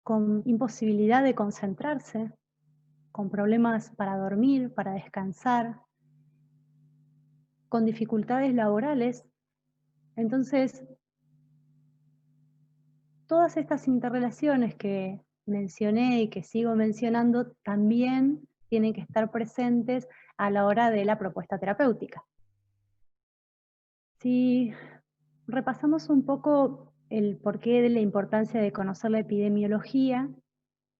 con imposibilidad de concentrarse, con problemas para dormir, para descansar, con dificultades laborales. Entonces, todas estas interrelaciones que mencioné y que sigo mencionando también tienen que estar presentes a la hora de la propuesta terapéutica. Si repasamos un poco el porqué de la importancia de conocer la epidemiología,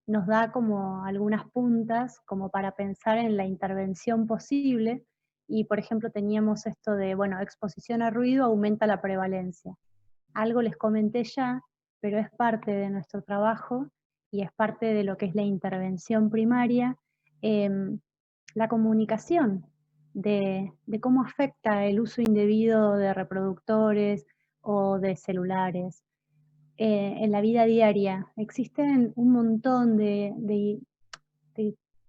nos da como algunas puntas como para pensar en la intervención posible y, por ejemplo, teníamos esto de, bueno, exposición a ruido aumenta la prevalencia. Algo les comenté ya, pero es parte de nuestro trabajo y es parte de lo que es la intervención primaria, em, la comunicación de cómo afecta el uso indebido de reproductores o de celulares en la vida diaria. Existen un montón de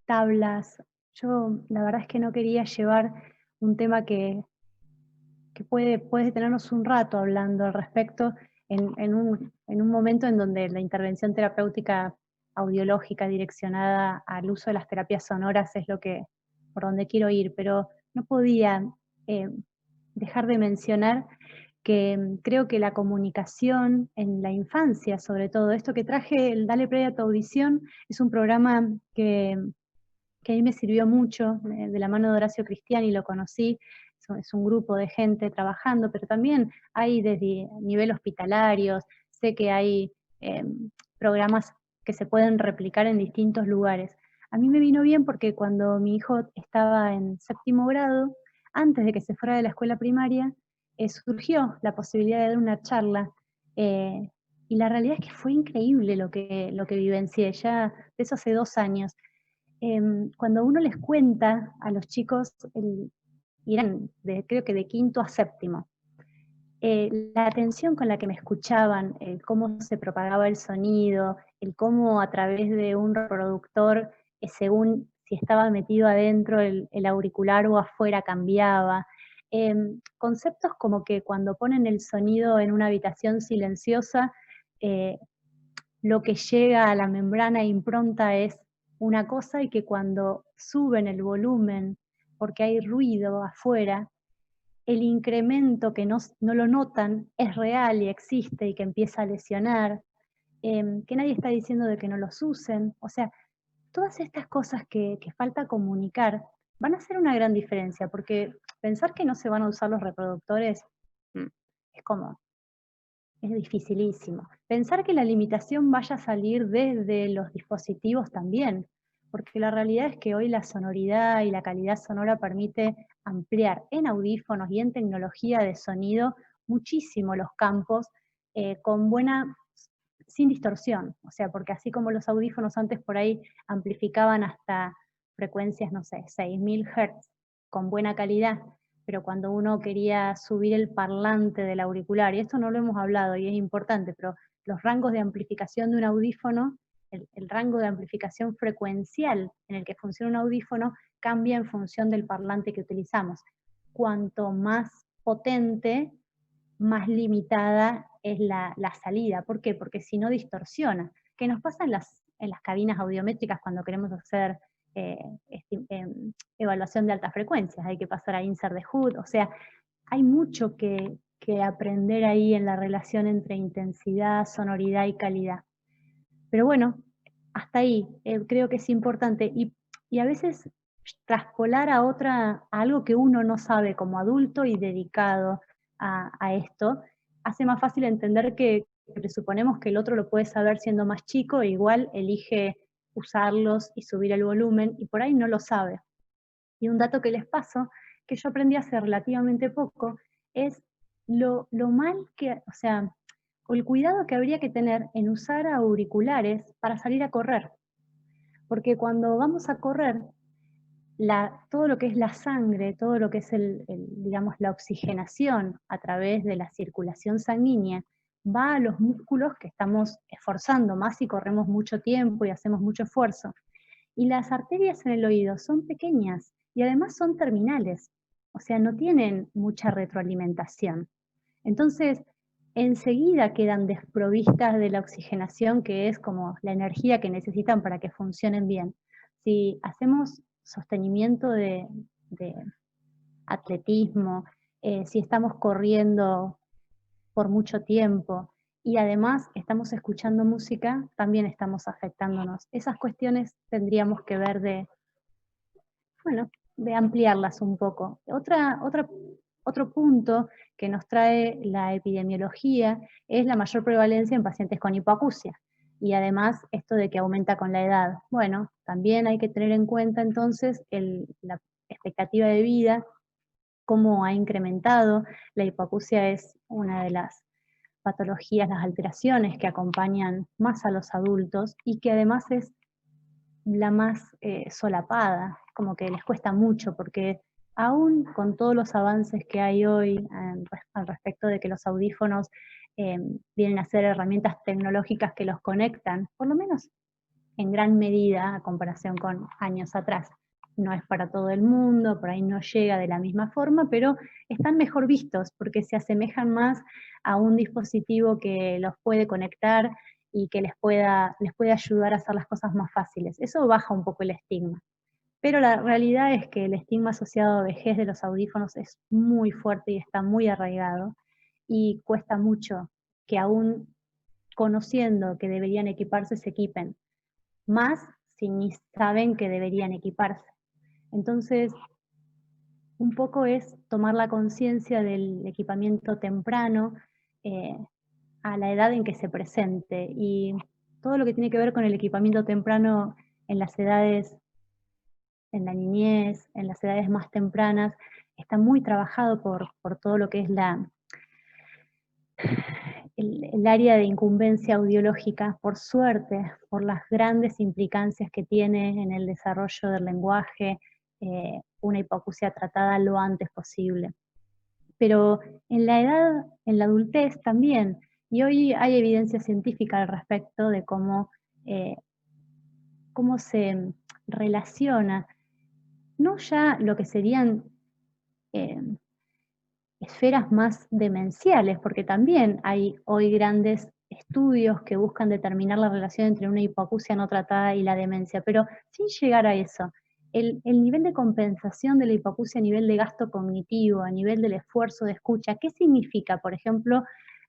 tablas. Yo la verdad es que no quería llevar un tema que puede tenernos un rato hablando al respecto en un momento en donde la intervención terapéutica audiológica direccionada al uso de las terapias sonoras es lo que por donde quiero ir, pero no podía eh, dejar de mencionar que creo que la comunicación en la infancia, sobre todo, esto que traje, el Dale Play a tu audición, es un programa que a mí me sirvió mucho, de la mano de Horacio Cristiani lo conocí, es un grupo de gente trabajando, pero también hay desde nivel hospitalarios, sé que hay programas que se pueden replicar en distintos lugares. A mí me vino bien porque cuando mi hijo estaba en séptimo grado, antes de que se fuera de la escuela primaria, surgió la posibilidad de dar una charla, eh, y la realidad es que fue increíble lo que vivencié, ya de eso hace 2 años. Cuando uno les cuenta a los chicos, y eran creo que de quinto a séptimo, la atención con la que me escuchaban, el cómo se propagaba el sonido, el cómo a través de un reproductor, según si estaba metido adentro el auricular o afuera cambiaba. Conceptos como que cuando ponen el sonido en una habitación silenciosa, eh, lo que llega a la membrana e impronta es una cosa y que cuando suben el volumen porque hay ruido afuera, el incremento que no lo notan es real y existe y que empieza a lesionar, que nadie está diciendo de que no los usen. O sea, todas estas cosas que falta comunicar van a hacer una gran diferencia, porque pensar que no se van a usar los reproductores mm, es como es dificilísimo. Pensar que la limitación vaya a salir desde los dispositivos también, porque la realidad es que hoy la sonoridad y la calidad sonora permite ampliar en audífonos y en tecnología de sonido muchísimo los campos con buena, sin distorsión. O sea, porque así como los audífonos antes por ahí amplificaban hasta frecuencias, no sé, 6000 Hz con buena calidad, pero cuando uno quería subir el parlante del auricular, y esto no lo hemos hablado y es importante, pero los rangos de amplificación de un audífono, el rango de amplificación frecuencial en el que funciona un audífono cambia en función del parlante que utilizamos. Cuanto más potente, más limitada es la salida. ¿Por qué? Porque si no distorsiona. ¿Qué nos pasa en las cabinas audiométricas cuando queremos hacer eh, evaluación de altas frecuencias? Hay que pasar a insert de Hood, o sea, hay mucho que aprender ahí en la relación entre intensidad, sonoridad y calidad. Pero bueno, hasta ahí creo que es importante y a veces traspolar a algo que uno no sabe como adulto y dedicado a esto, hace más fácil entender que presuponemos que el otro lo puede saber siendo más chico e igual elige usarlos y subir el volumen y por ahí no lo sabe. Y un dato que les paso, que yo aprendí hace relativamente poco, es lo mal que, o sea, o el cuidado que habría que tener en usar auriculares para salir a correr. Porque cuando vamos a correr, todo lo que es la sangre, todo lo que es digamos, la oxigenación a través de la circulación sanguínea, va a los músculos que estamos esforzando más si corremos mucho tiempo y hacemos mucho esfuerzo. Y las arterias en el oído son pequeñas y además son terminales, o sea, no tienen mucha retroalimentación. Entonces, enseguida quedan desprovistas de la oxigenación, que es como la energía que necesitan para que funcionen bien. Si hacemos sostenimiento de atletismo, si estamos corriendo por mucho tiempo y además estamos escuchando música, también estamos afectándonos. Esas cuestiones tendríamos que ver bueno, de ampliarlas un poco. Otro punto que nos trae la epidemiología es la mayor prevalencia en pacientes con hipoacusia. Y además esto de que aumenta con la edad. Bueno, también hay que tener en cuenta entonces la expectativa de vida, cómo ha incrementado. La hipoacusia es una de las patologías, las alteraciones que acompañan más a los adultos y que además es la más solapada, como que les cuesta mucho, porque aún con todos los avances que hay hoy al respecto de que los audífonos eh, vienen a ser herramientas tecnológicas que los conectan, por lo menos en gran medida a comparación con años atrás. No es para todo el mundo, por ahí no llega de la misma forma, pero están mejor vistos porque se asemejan más a un dispositivo que los puede conectar y que les puede ayudar a hacer las cosas más fáciles. Eso baja un poco el estigma. Pero la realidad es que el estigma asociado a vejez de los audífonos es muy fuerte y está muy arraigado y cuesta mucho que aún conociendo que deberían equiparse, se equipen más si ni saben que deberían equiparse. Entonces, un poco es tomar la conciencia del equipamiento temprano eh, a la edad en que se presente y todo lo que tiene que ver con el equipamiento temprano en las edades, en la niñez, en las edades más tempranas, está muy trabajado por todo lo que es el área de incumbencia audiológica, por suerte, por las grandes implicancias que tiene en el desarrollo del lenguaje, una hipoacusia tratada lo antes posible. Pero en la edad, en la adultez también, y hoy hay evidencia científica al respecto de eh, cómo se relaciona, no ya lo que serían eh, esferas más demenciales, porque también hay hoy grandes estudios que buscan determinar la relación entre una hipoacusia no tratada y la demencia, pero sin llegar a eso. El nivel de compensación de la hipoacusia a nivel de gasto cognitivo, a nivel del esfuerzo de escucha, ¿qué significa, por ejemplo,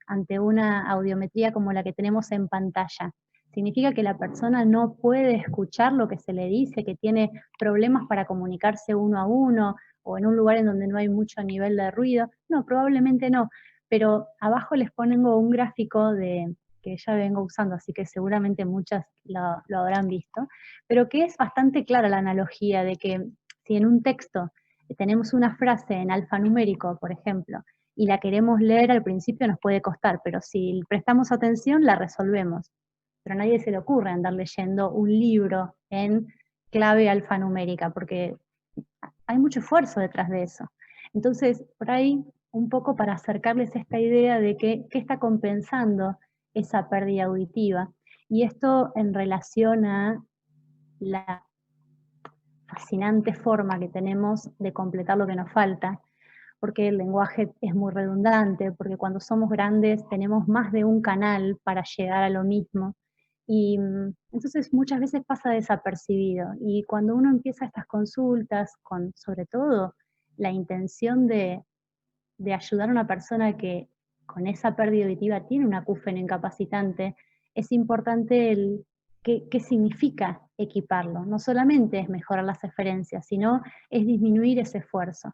ante una audiometría como la que tenemos en pantalla? Significa que la persona no puede escuchar lo que se le dice, que tiene problemas para comunicarse uno a uno, o en un lugar en donde no hay mucho nivel de ruido. No, probablemente no, pero abajo les pongo un gráfico que ya vengo usando, así que seguramente muchas lo habrán visto, pero que es bastante clara la analogía de que si en un texto tenemos una frase en alfanumérico, por ejemplo, y la queremos leer al principio nos puede costar, pero si prestamos atención la resolvemos. Pero a nadie se le ocurre andar leyendo un libro en clave alfanumérica, porque hay mucho esfuerzo detrás de eso. Entonces, por ahí, un poco para acercarles esta idea de qué está compensando esa pérdida auditiva. Y esto en relación a la fascinante forma que tenemos de completar lo que nos falta, porque el lenguaje es muy redundante, porque cuando somos grandes tenemos más de un canal para llegar a lo mismo. Y entonces muchas veces pasa desapercibido. Y cuando uno empieza estas consultas con, sobre todo, la intención de ayudar a una persona que con esa pérdida auditiva tiene un acúfeno incapacitante, es importante qué significa equiparlo. No solamente es mejorar las referencias, sino es disminuir ese esfuerzo.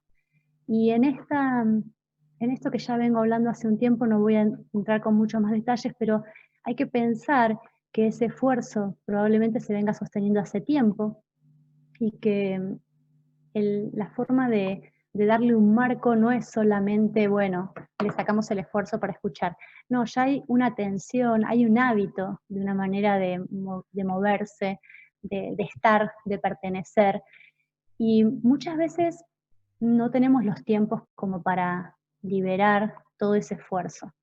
Y en esto que ya vengo hablando hace un tiempo, no voy a entrar con muchos más detalles, pero hay que pensar que ese esfuerzo probablemente se venga sosteniendo hace tiempo y que la forma de darle un marco no es solamente, bueno, le sacamos el esfuerzo para escuchar. No, ya hay una atención, hay un hábito de una manera de moverse, de estar, de pertenecer. Y muchas veces no tenemos los tiempos como para liberar todo ese esfuerzo.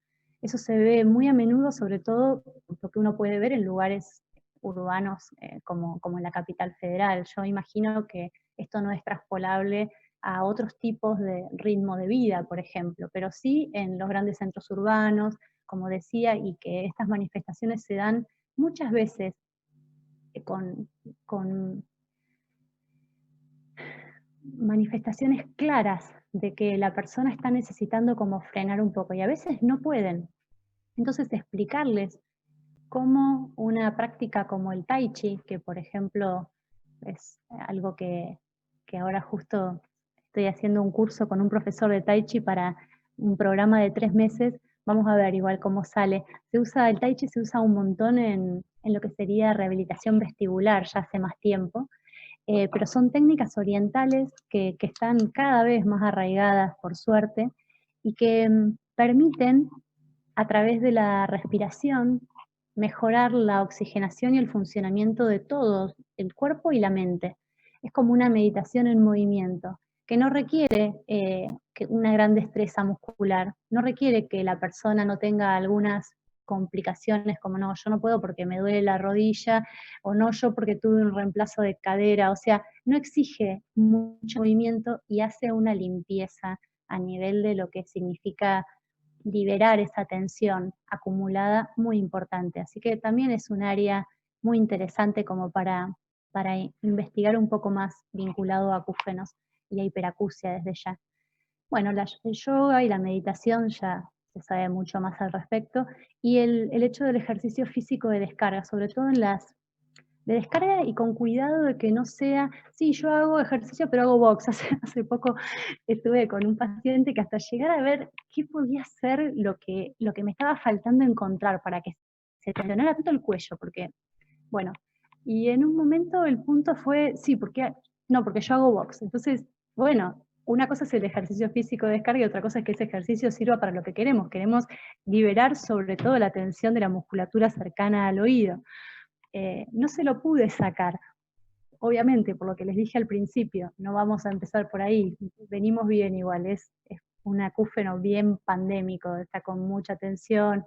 Eso se ve muy a menudo, sobre todo lo que uno puede ver en lugares urbanos como en la capital federal. Yo imagino que esto no es traspolable a otros tipos de ritmo de vida, por ejemplo, pero sí en los grandes centros urbanos como decía, y que estas manifestaciones se dan muchas veces con manifestaciones claras de que la persona está necesitando como frenar un poco y a veces no pueden. Entonces explicarles cómo una práctica como el tai chi, que por ejemplo es algo que ahora justo estoy haciendo un curso con un profesor de tai chi para un programa de 3 meses, vamos a ver igual cómo sale. El tai chi se usa un montón en lo que sería rehabilitación vestibular ya hace más tiempo, pero son técnicas orientales que están cada vez más arraigadas, por suerte, y que permiten, a través de la respiración, mejorar la oxigenación y el funcionamiento de todo el cuerpo y la mente. Es como una meditación en movimiento, que no requiere una gran destreza muscular, no requiere que la persona no tenga algunas complicaciones como no, yo no puedo porque me duele la rodilla, o no, yo porque tuve un reemplazo de cadera, o sea, no exige mucho movimiento y hace una limpieza a nivel de lo que significa liberar esa tensión acumulada muy importante. Así que también es un área muy interesante como para investigar un poco más vinculado a acúfenos y a hiperacusia desde ya. Bueno, el yoga y la meditación ya se sabe mucho más al respecto, y el hecho del ejercicio físico de descarga, sobre todo en las de descarga y con cuidado de que no sea, sí, yo hago ejercicio, pero hago box. Hace poco estuve con un paciente que hasta llegar a ver qué podía ser lo que me estaba faltando encontrar para que se tensionara tanto el cuello, porque, bueno, y en un momento el punto fue, sí, porque, no, porque yo hago box. Entonces, bueno, una cosa es el ejercicio físico de descarga y otra cosa es que ese ejercicio sirva para lo que queremos. Queremos liberar sobre todo la tensión de la musculatura cercana al oído. No se lo pude sacar. Obviamente, por lo que les dije al principio, no vamos a empezar por ahí, venimos bien igual, es un acúfeno bien pandémico, está con mucha tensión,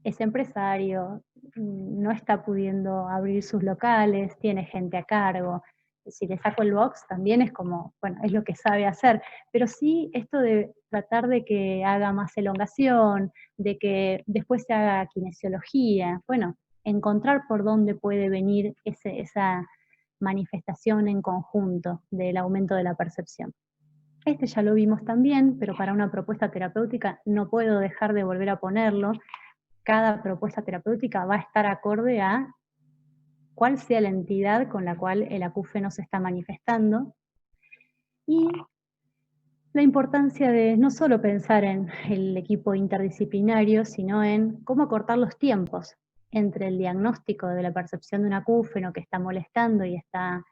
es empresario, no está pudiendo abrir sus locales, tiene gente a cargo. Si le saco el box también es como, bueno, es lo que sabe hacer, pero sí esto de tratar de que haga más elongación, de que después se haga kinesiología, bueno, encontrar por dónde puede venir esa manifestación en conjunto del aumento de la percepción. Este ya lo vimos también, pero para una propuesta terapéutica no puedo dejar de volver a ponerlo. Cada propuesta terapéutica va a estar acorde a cuál sea la entidad con la cual el acúfeno se está manifestando, y la importancia de no solo pensar en el equipo interdisciplinario, sino en cómo acortar los tiempos entre el diagnóstico de la percepción de un acúfeno que está molestando y está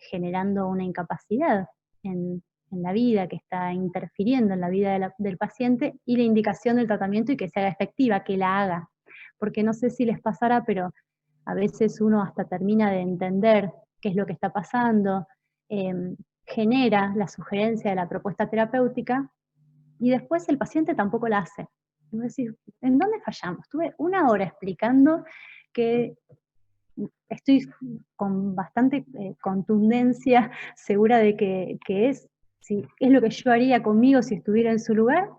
generando una incapacidad en la vida, que está interfiriendo en la vida del paciente, y la indicación del tratamiento y que se haga efectiva, que la haga. Porque no sé si les pasará, pero a veces uno hasta termina de entender qué es lo que está pasando, genera la sugerencia de la propuesta terapéutica y después el paciente tampoco la hace. Y vos decís, ¿en dónde fallamos? Estuve una hora explicando que estoy con bastante contundencia segura de que es, si, es lo que yo haría conmigo si estuviera en su lugar,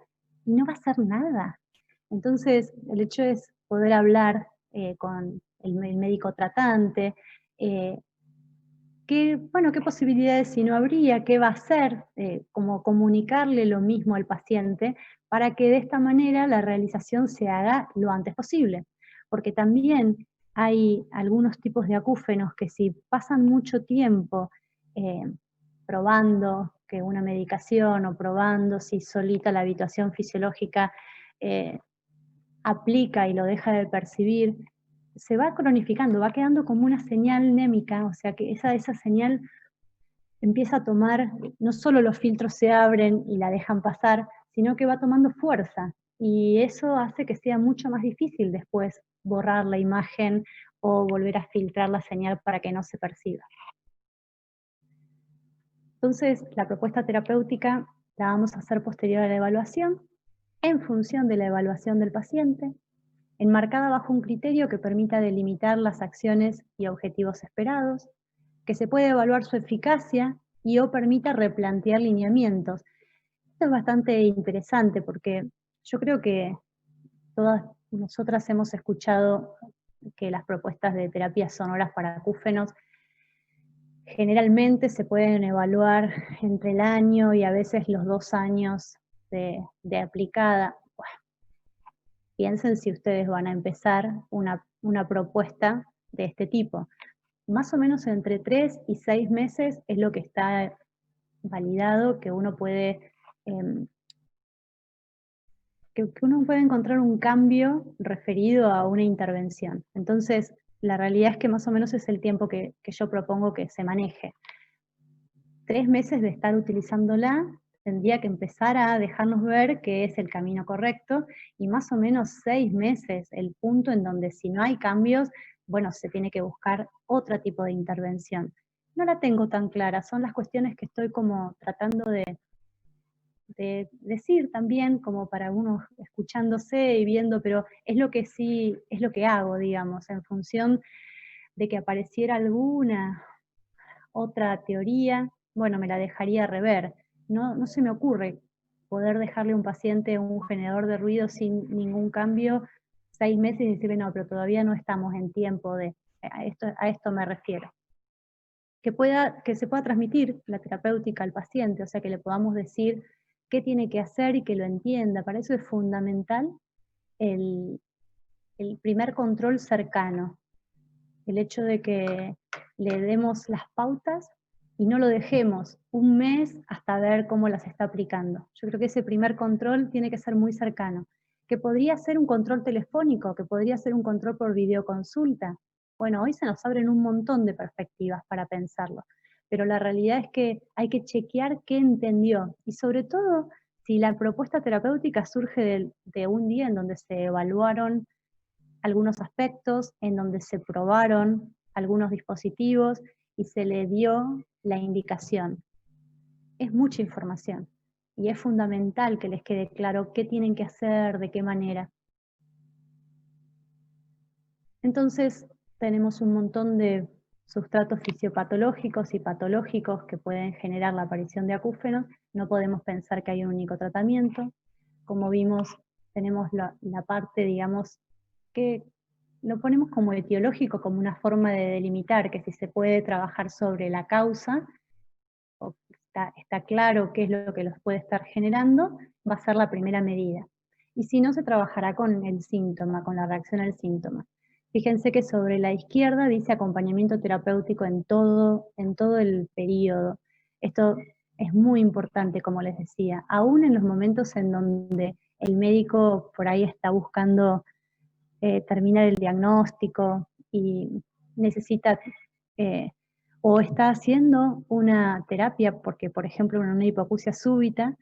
y no va a hacer nada. Entonces, el hecho es poder hablar con el médico tratante, eh, qué posibilidades si no habría, qué va a hacer, como comunicarle lo mismo al paciente para que de esta manera la realización se haga lo antes posible. Porque también hay algunos tipos de acúfenos que si pasan mucho tiempo eh, probando que una medicación o probando si solita la habituación fisiológica eh, aplica y lo deja de percibir, se va cronificando, va quedando como una señal némica, o sea que esa señal empieza a tomar, no solo los filtros se abren y la dejan pasar, sino que va tomando fuerza. Y eso hace que sea mucho más difícil después borrar la imagen o volver a filtrar la señal para que no se perciba. Entonces, la propuesta terapéutica la vamos a hacer posterior a la evaluación, en función de la evaluación del paciente, enmarcada bajo un criterio que permita delimitar las acciones y objetivos esperados, que se puede evaluar su eficacia y o permita replantear lineamientos. Esto es bastante interesante porque yo creo que todas nosotras hemos escuchado que las propuestas de terapias sonoras para acúfenos generalmente se pueden evaluar entre el año y a veces los 2 años de aplicada. Bueno, piensen si ustedes van a empezar una propuesta de este tipo. Más o menos entre 3 y 6 meses es lo que está validado que uno puede, que uno puede encontrar un cambio referido a una intervención. Entonces, la realidad es que más o menos es el tiempo que yo propongo que se maneje. 3 meses de estar utilizándola, tendría que empezar a dejarnos ver que es el camino correcto, y más o menos 6 meses, el punto en donde si no hay cambios, bueno, se tiene que buscar otro tipo de intervención. No la tengo tan clara, son las cuestiones que estoy como tratando de decir también, como para uno escuchándose y viendo, pero es lo que sí, es lo que hago, digamos, en función de que apareciera alguna otra teoría, bueno, me la dejaría rever. No se me ocurre poder dejarle a un paciente un generador de ruido sin ningún cambio 6 meses y decirle, no, pero todavía no estamos en tiempo de, a esto me refiero. Que se pueda transmitir la terapéutica al paciente, o sea, que le podamos decir qué tiene que hacer y que lo entienda. Para eso es fundamental el, el primer control cercano, el hecho de que le demos las pautas y no lo dejemos un mes hasta ver cómo las está aplicando. Yo creo que ese primer control tiene que ser muy cercano, que podría ser un control telefónico, que podría ser un control por videoconsulta. Bueno, hoy se nos abren un montón de perspectivas para pensarlo, pero la realidad es que hay que chequear qué entendió y sobre todo si la propuesta terapéutica surge de un día en donde se evaluaron algunos aspectos, en donde se probaron algunos dispositivos y se le dio la indicación. Es mucha información y es fundamental que les quede claro qué tienen que hacer, de qué manera. Entonces, tenemos un montón de sustratos fisiopatológicos y patológicos que pueden generar la aparición de acúfenos. No podemos pensar que hay un único tratamiento. Como vimos, tenemos la parte, digamos, que lo ponemos como etiológico, como una forma de delimitar, que si se puede trabajar sobre la causa, o está claro qué es lo que los puede estar generando, va a ser la primera medida. Y si no, se trabajará con el síntoma, con la reacción al síntoma. Fíjense que sobre la izquierda dice acompañamiento terapéutico en todo el periodo. Esto es muy importante, como les decía, aún en los momentos en donde el médico por ahí está buscando terminar el diagnóstico y necesita o está haciendo una terapia, porque por ejemplo en una hipoacusia súbita,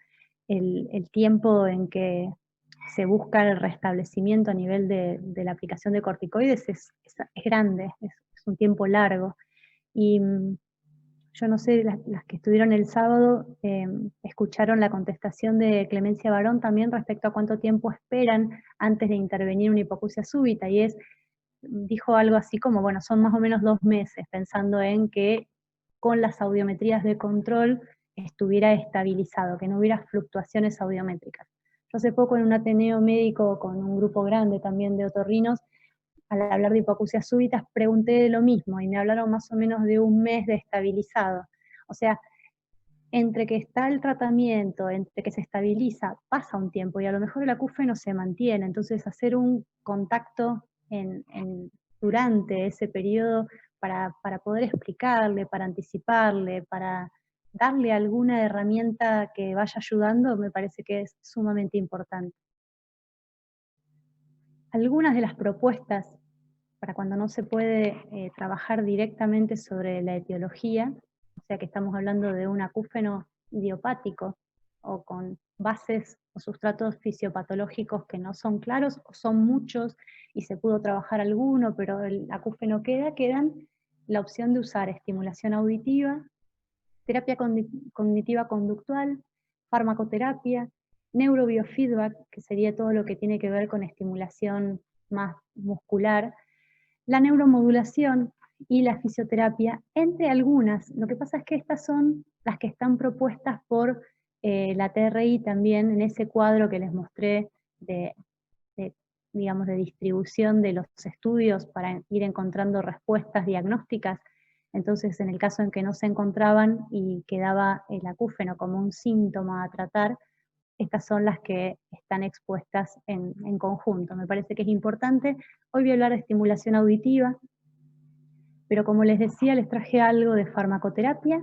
el tiempo en que se busca el restablecimiento a nivel de la aplicación de corticoides es grande, es un tiempo largo. Y yo no sé, las que estuvieron el sábado escucharon la contestación de Clemencia Barón también respecto a cuánto tiempo esperan antes de intervenir una hipoacusia súbita, y dijo algo así como, bueno, son más o menos 2 meses, pensando en que con las audiometrías de control estuviera estabilizado, que no hubiera fluctuaciones audiométricas. Yo hace poco en un ateneo médico con un grupo grande también de otorrinos, al hablar de hipoacusias súbitas, pregunté lo mismo y me hablaron más o menos de un mes de estabilizado. O sea, entre que está el tratamiento, entre que se estabiliza, pasa un tiempo y a lo mejor el acúfeno se mantiene. Entonces, hacer un contacto durante ese periodo para poder explicarle, para anticiparle, para darle alguna herramienta que vaya ayudando, me parece que es sumamente importante. Algunas de las propuestas para cuando no se puede trabajar directamente sobre la etiología, o sea que estamos hablando de un acúfeno idiopático o con bases o sustratos fisiopatológicos que no son claros o son muchos y se pudo trabajar alguno, pero el acúfeno quedan la opción de usar estimulación auditiva, terapia cognitiva conductual, farmacoterapia, neurobiofeedback, que sería todo lo que tiene que ver con estimulación más muscular, la neuromodulación y la fisioterapia, entre algunas. Lo que pasa es que estas son las que están propuestas por la TRI también en ese cuadro que les mostré de digamos, de distribución de los estudios para ir encontrando respuestas diagnósticas. Entonces, en el caso en que no se encontraban y quedaba el acúfeno como un síntoma a tratar, estas son las que están expuestas en conjunto. Me parece que es importante. Hoy voy a hablar de estimulación auditiva, pero como les decía, les traje algo de farmacoterapia.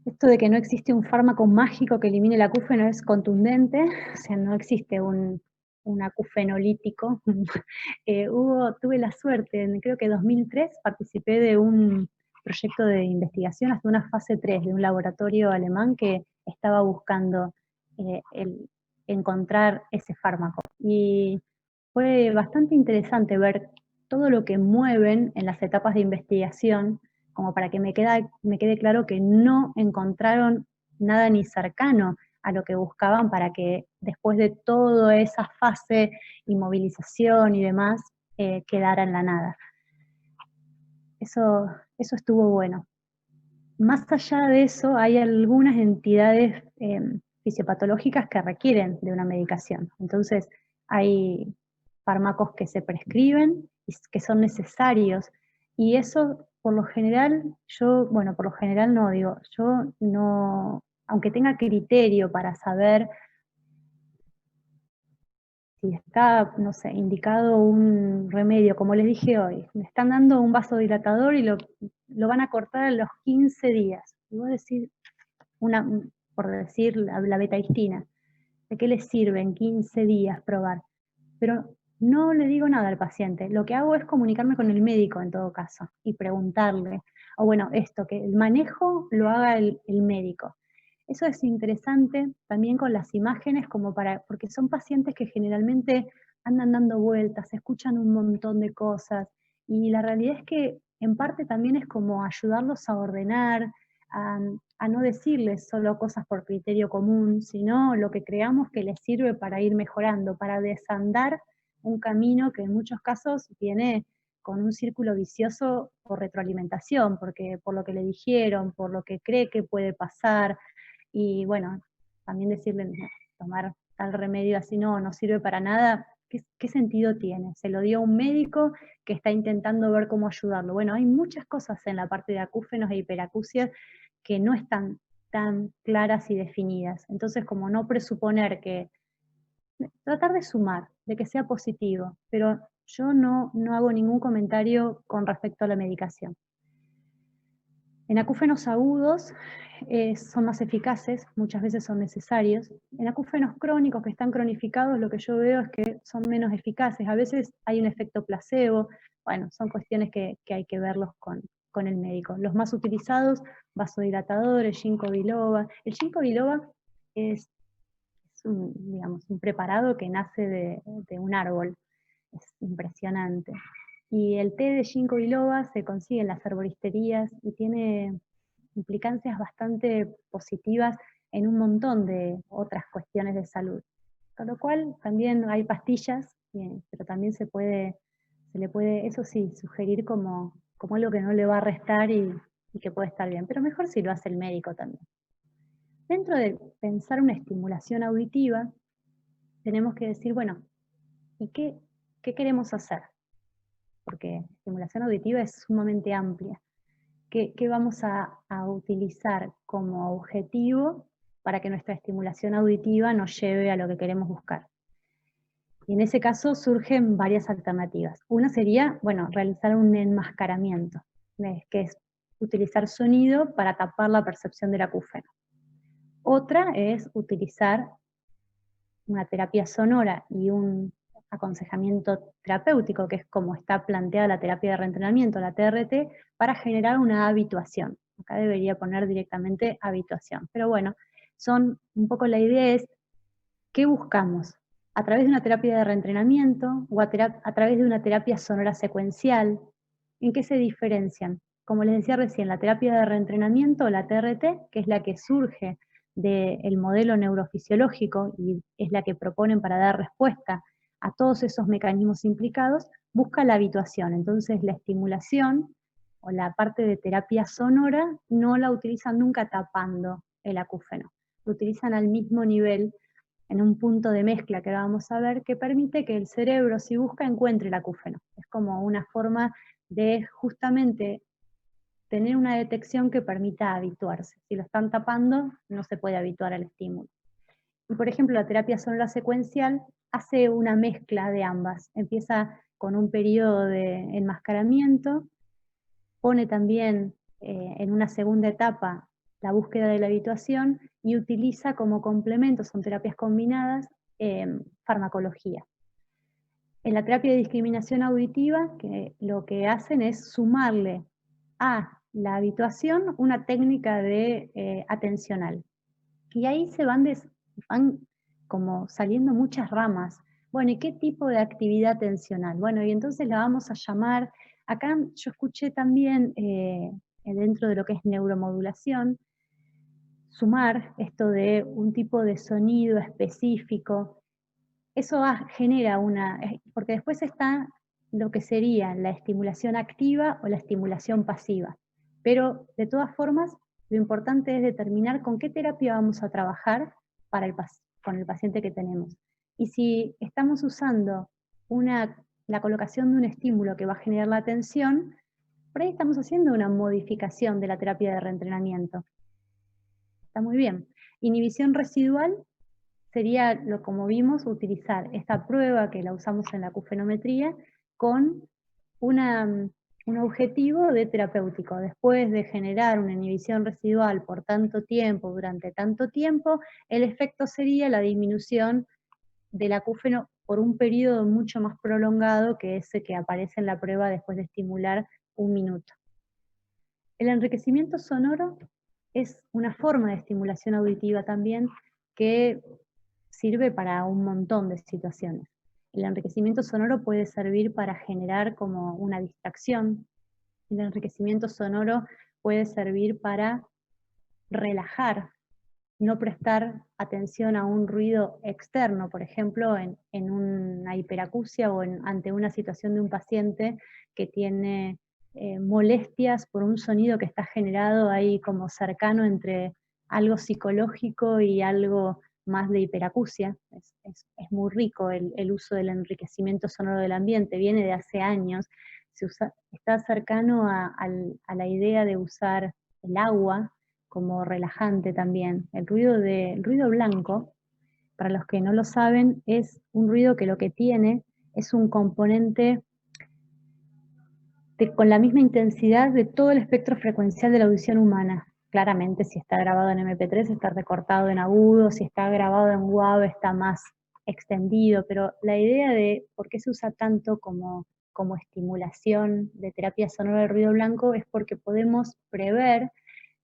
Esto de que no existe un fármaco mágico que elimine el acúfeno es contundente, o sea, no existe un acufenolítico. Tuve la suerte, creo que en 2003 participé de un proyecto de investigación hasta una fase 3 de un laboratorio alemán que estaba buscando encontrar ese fármaco. Y fue bastante interesante ver todo lo que mueven en las etapas de investigación, como para que me quede claro que no encontraron nada ni cercano a lo que buscaban para que después de toda esa fase, inmovilización y demás, quedara en la nada. Eso estuvo bueno. Más allá de eso, hay algunas entidades fisiopatológicas que requieren de una medicación. Entonces, hay fármacos que se prescriben y que son necesarios. Y eso, por lo general, por lo general no, digo, yo no, aunque tenga criterio para saber si está, no sé, indicado un remedio, como les dije hoy, me están dando un vasodilatador y lo van a cortar a los 15 días. Y vos decís, por decir la betahistina, ¿de qué les sirve en 15 días probar? Pero no le digo nada al paciente. Lo que hago es comunicarme con el médico en todo caso y preguntarle, o bueno, esto, que el manejo lo haga el médico. Eso es interesante también con las imágenes, porque son pacientes que generalmente andan dando vueltas, escuchan un montón de cosas, y la realidad es que en parte también es como ayudarlos a ordenar, a no decirles solo cosas por criterio común, sino lo que creamos que les sirve para ir mejorando, para desandar un camino que en muchos casos viene con un círculo vicioso por retroalimentación, porque por lo que le dijeron, por lo que cree que puede pasar, y bueno, también decirle, "No, tomar tal remedio así no sirve para nada", ¿qué sentido tiene? Se lo dio un médico que está intentando ver cómo ayudarlo. Bueno, hay muchas cosas en la parte de acúfenos e hiperacusias que no están tan claras y definidas. Entonces, como no presuponer que, tratar de sumar, de que sea positivo, pero yo no hago ningún comentario con respecto a la medicación. En acúfenos agudos son más eficaces, muchas veces son necesarios. En acúfenos crónicos que están cronificados, lo que yo veo es que son menos eficaces. A veces hay un efecto placebo. Bueno, son cuestiones que hay que verlos con el médico. Los más utilizados, vasodilatadores, ginkgo biloba. El ginkgo biloba es digamos, un preparado que nace de un árbol. Es impresionante. Y el té de ginkgo biloba se consigue en las herboristerías y tiene implicancias bastante positivas en un montón de otras cuestiones de salud. Con lo cual también hay pastillas, pero también se le puede, eso sí, sugerir como algo que no le va a restar y que puede estar bien. Pero mejor si lo hace el médico también. Dentro de pensar una estimulación auditiva, tenemos que decir, bueno, ¿y qué queremos hacer? Porque estimulación auditiva es sumamente amplia. ¿Qué vamos a utilizar como objetivo para que nuestra estimulación auditiva nos lleve a lo que queremos buscar? Y en ese caso surgen varias alternativas. Una sería, bueno, realizar un enmascaramiento, que es utilizar sonido para tapar la percepción del acúfeno. Otra es utilizar una terapia sonora y un aconsejamiento terapéutico, que es como está planteada la terapia de reentrenamiento, la TRT, para generar una habituación. Acá debería poner directamente habituación. Pero bueno, un poco la idea es, ¿qué buscamos? A través de una terapia de reentrenamiento o a través de una terapia sonora secuencial. ¿En qué se diferencian? Como les decía recién, la terapia de reentrenamiento, la TRT, que es la que surge del modelo neurofisiológico y es la que proponen para dar respuesta a todos esos mecanismos implicados, busca la habituación. Entonces la estimulación o la parte de terapia sonora no la utilizan nunca tapando el acúfeno, lo utilizan al mismo nivel en un punto de mezcla que ahora vamos a ver, que permite que el cerebro, si busca, encuentre el acúfeno. Es como una forma de justamente tener una detección que permita habituarse. Si lo están tapando, no se puede habituar al estímulo. Y por ejemplo, la terapia sonora secuencial hace una mezcla de ambas. Empieza con un periodo de enmascaramiento, pone también en una segunda etapa la búsqueda de la habituación y utiliza como complemento, son terapias combinadas, farmacología. En la terapia de discriminación auditiva, que lo que hacen es sumarle a la habituación una técnica de atencional. Y ahí se van como saliendo muchas ramas. Bueno, ¿y qué tipo de actividad atencional? Bueno, y entonces la vamos a llamar, acá yo escuché también dentro de lo que es neuromodulación, sumar esto de un tipo de sonido específico. Eso genera porque después está lo que sería la estimulación activa o la estimulación pasiva. Pero de todas formas, lo importante es determinar con qué terapia vamos a trabajar con el paciente que tenemos. Y si estamos usando la colocación de un estímulo que va a generar la atención, por ahí estamos haciendo una modificación de la terapia de reentrenamiento. Está muy bien. Inhibición residual sería, como vimos, utilizar esta prueba que la usamos en la acufenometría con un objetivo de terapéutico. Después de generar una inhibición residual por tanto tiempo, durante tanto tiempo, el efecto sería la disminución del acúfeno por un periodo mucho más prolongado que ese que aparece en la prueba después de estimular 1 minuto. El enriquecimiento sonoro es una forma de estimulación auditiva también que sirve para un montón de situaciones. El enriquecimiento sonoro puede servir para generar como una distracción. El enriquecimiento sonoro puede servir para relajar, no prestar atención a un ruido externo, por ejemplo, en una hiperacusia o ante una situación de un paciente que tiene molestias por un sonido que está generado ahí como cercano entre algo psicológico y algo más de hiperacusia. Es muy rico el uso del enriquecimiento sonoro del ambiente, viene de hace años, está cercano a la idea de usar el agua como relajante también. El ruido blanco, para los que no lo saben, es un ruido que lo que tiene es un componente con la misma intensidad de todo el espectro frecuencial de la audición humana. Claramente, si está grabado en MP3 está recortado en agudo, si está grabado en WAV está más extendido, pero la idea de por qué se usa tanto como estimulación de terapia sonora del ruido blanco es porque podemos prever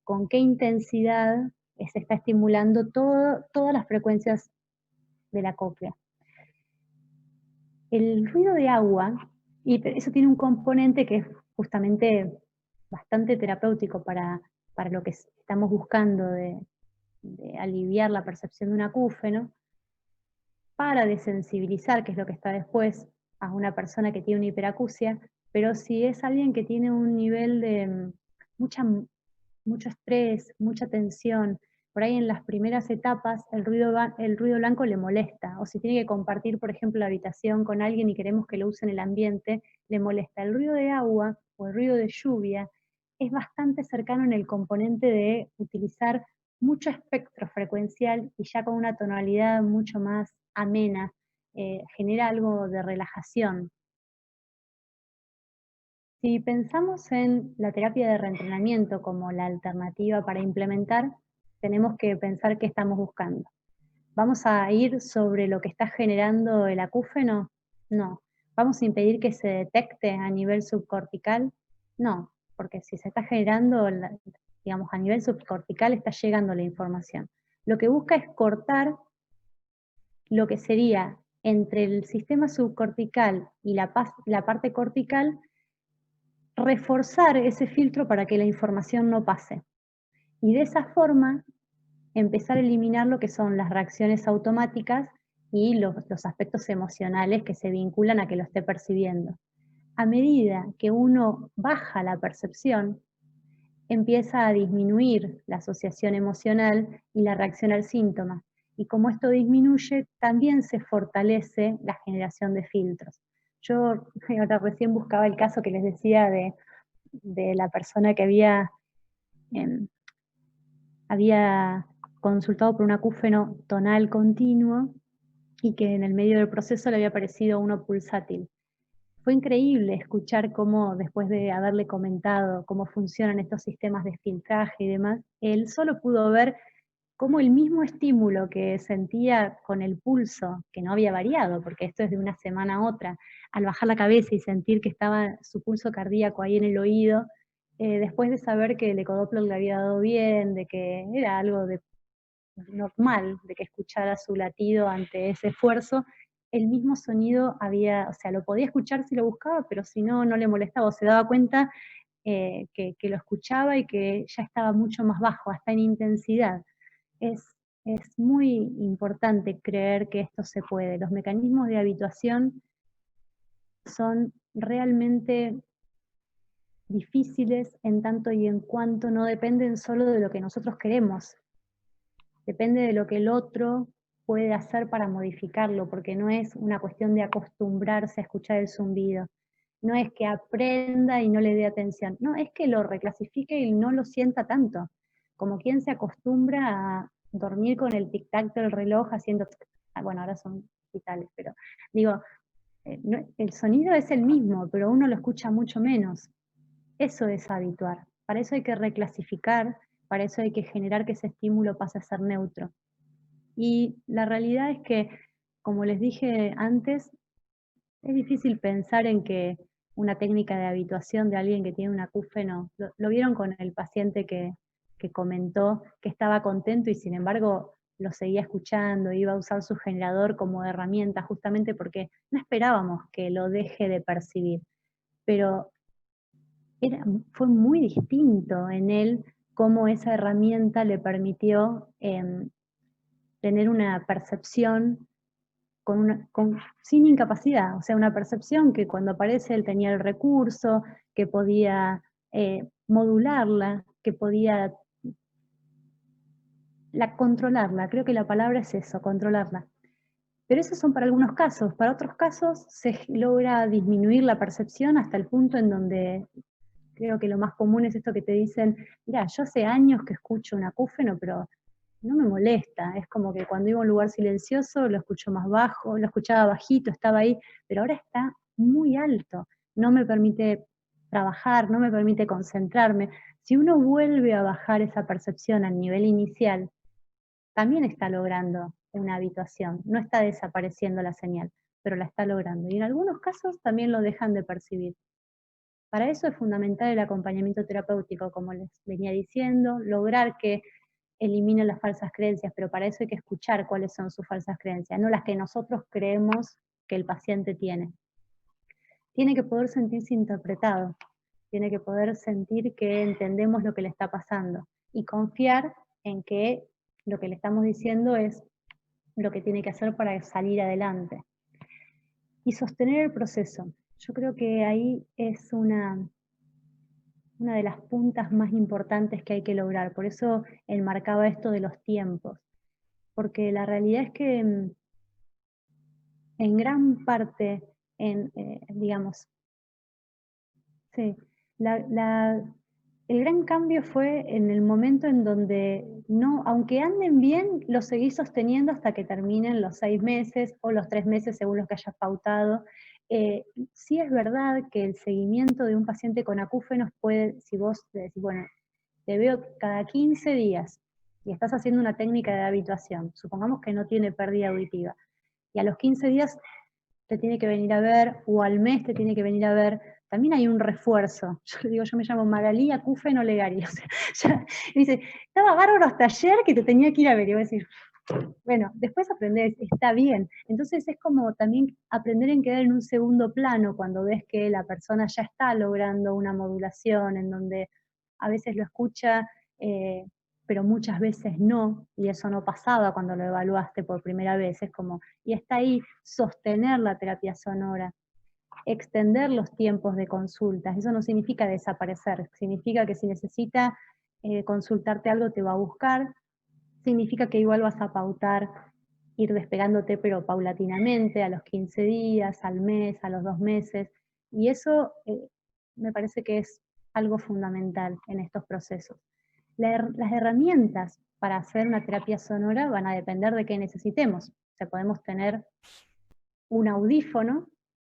con qué intensidad se está estimulando todas las frecuencias de la cóclea. El ruido de agua, y eso tiene un componente que es justamente bastante terapéutico para lo que estamos buscando de aliviar la percepción de un acúfeno, para desensibilizar, que es lo que está después, a una persona que tiene una hiperacusia, pero si es alguien que tiene un nivel de mucho estrés, mucha tensión, por ahí en las primeras etapas el ruido blanco le molesta, o si tiene que compartir, por ejemplo, la habitación con alguien y queremos que lo use en el ambiente, le molesta. El ruido de agua o el ruido de lluvia es bastante cercano en el componente de utilizar mucho espectro frecuencial y ya con una tonalidad mucho más amena, genera algo de relajación. Si pensamos en la terapia de reentrenamiento como la alternativa para implementar, tenemos que pensar qué estamos buscando. ¿Vamos a ir sobre lo que está generando el acúfeno? No. ¿Vamos a impedir que se detecte a nivel subcortical? No, porque si se está generando, digamos, a nivel subcortical está llegando la información. Lo que busca es cortar lo que sería entre el sistema subcortical y la parte cortical, reforzar ese filtro para que la información no pase. Y de esa forma empezar a eliminar lo que son las reacciones automáticas y los aspectos emocionales que se vinculan a que lo esté percibiendo. A medida que uno baja la percepción, empieza a disminuir la asociación emocional y la reacción al síntoma. Y como esto disminuye, también se fortalece la generación de filtros. Yo ahora recién buscaba el caso que les decía de la persona que em, había consultado por un acúfeno tonal continuo y que en el medio del proceso le había aparecido uno pulsátil. Fue increíble escuchar cómo, después de haberle comentado cómo funcionan estos sistemas de filtraje y demás, él solo pudo ver cómo el mismo estímulo que sentía con el pulso, que no había variado, porque esto es de una semana a otra, al bajar la cabeza y sentir que estaba su pulso cardíaco ahí en el oído, después de saber que el ecodoppler le había dado bien, de que era algo normal, de que escuchara su latido ante ese esfuerzo, el mismo sonido había, o sea, lo podía escuchar si lo buscaba, pero si no, no le molestaba, o se daba cuenta que lo escuchaba y que ya estaba mucho más bajo, hasta en intensidad. Es, es muy importante creer que esto se puede. Los mecanismos de habituación son realmente difíciles en tanto y en cuanto no dependen solo de lo que nosotros queremos, depende de lo que el otro puede hacer para modificarlo, porque no es una cuestión de acostumbrarse a escuchar el zumbido, no es que aprenda y no le dé atención, no, es que lo reclasifique y no lo sienta tanto, como quien se acostumbra a dormir con el tic-tac del reloj haciendo, bueno, ahora son digitales, pero digo, el sonido es el mismo, pero uno lo escucha mucho menos. Eso es habituar. Para eso hay que reclasificar, para eso hay que generar que ese estímulo pase a ser neutro. Y la realidad es que, como les dije antes, es difícil pensar en que una técnica de habituación de alguien que tiene un acúfeno, lo vieron con el paciente que comentó que estaba contento y sin embargo lo seguía escuchando, iba a usar su generador como herramienta justamente porque no esperábamos que lo deje de percibir. Pero fue muy distinto en él cómo esa herramienta le permitió tener una percepción sin incapacidad, o sea, una percepción que cuando aparece él tenía el recurso, que podía modularla, que podía controlarla, creo que la palabra es eso, controlarla. Pero esos son para algunos casos, para otros casos se logra disminuir la percepción hasta el punto en donde creo que lo más común es esto que te dicen, mira, yo hace años que escucho un acúfeno, pero no me molesta. Es como que cuando iba a un lugar silencioso lo escucho más bajo, lo escuchaba bajito, estaba ahí, pero ahora está muy alto. No me permite trabajar, no me permite concentrarme. Si uno vuelve a bajar esa percepción al nivel inicial, también está logrando una habituación. No está desapareciendo la señal, pero la está logrando. Y en algunos casos también lo dejan de percibir. Para eso es fundamental el acompañamiento terapéutico, como les venía diciendo, lograr que eliminen las falsas creencias, pero para eso hay que escuchar cuáles son sus falsas creencias, no las que nosotros creemos que el paciente tiene. Tiene que poder sentirse interpretado, tiene que poder sentir que entendemos lo que le está pasando y confiar en que lo que le estamos diciendo es lo que tiene que hacer para salir adelante. Y sostener el proceso. Yo creo que ahí es una de las puntas más importantes que hay que lograr. Por eso enmarcaba esto de los tiempos, porque la realidad es que en gran parte, digamos, sí, el gran cambio fue en el momento en donde no, aunque anden bien, lo seguís sosteniendo hasta que terminen los 6 meses o los 3 meses según los que hayas pautado. Sí es verdad que el seguimiento de un paciente con acúfenos puede, si vos decís, bueno, te veo cada 15 días y estás haciendo una técnica de habituación, supongamos que no tiene pérdida auditiva, y a los 15 días te tiene que venir a ver, o al mes te tiene que venir a ver, también hay un refuerzo. Yo le digo, yo me llamo Magalí Acúfeno Legari. O sea, y dice, estaba bárbaro hasta ayer que te tenía que ir a ver. Y voy a decir, bueno, después aprendés, está bien. Entonces es como también aprender en quedar en un segundo plano cuando ves que la persona ya está logrando una modulación en donde a veces lo escucha, pero muchas veces no, y eso no pasaba cuando lo evaluaste por primera vez. Es como, y está ahí sostener la terapia sonora, extender los tiempos de consultas. Eso no significa desaparecer, significa que si necesita consultarte algo te va a buscar, significa que igual vas a pautar ir despegándote, pero paulatinamente, a los 15 días, al mes, a los 2 meses. Y eso me parece que es algo fundamental en estos procesos. Las herramientas para hacer una terapia sonora van a depender de qué necesitemos. O sea, podemos tener un audífono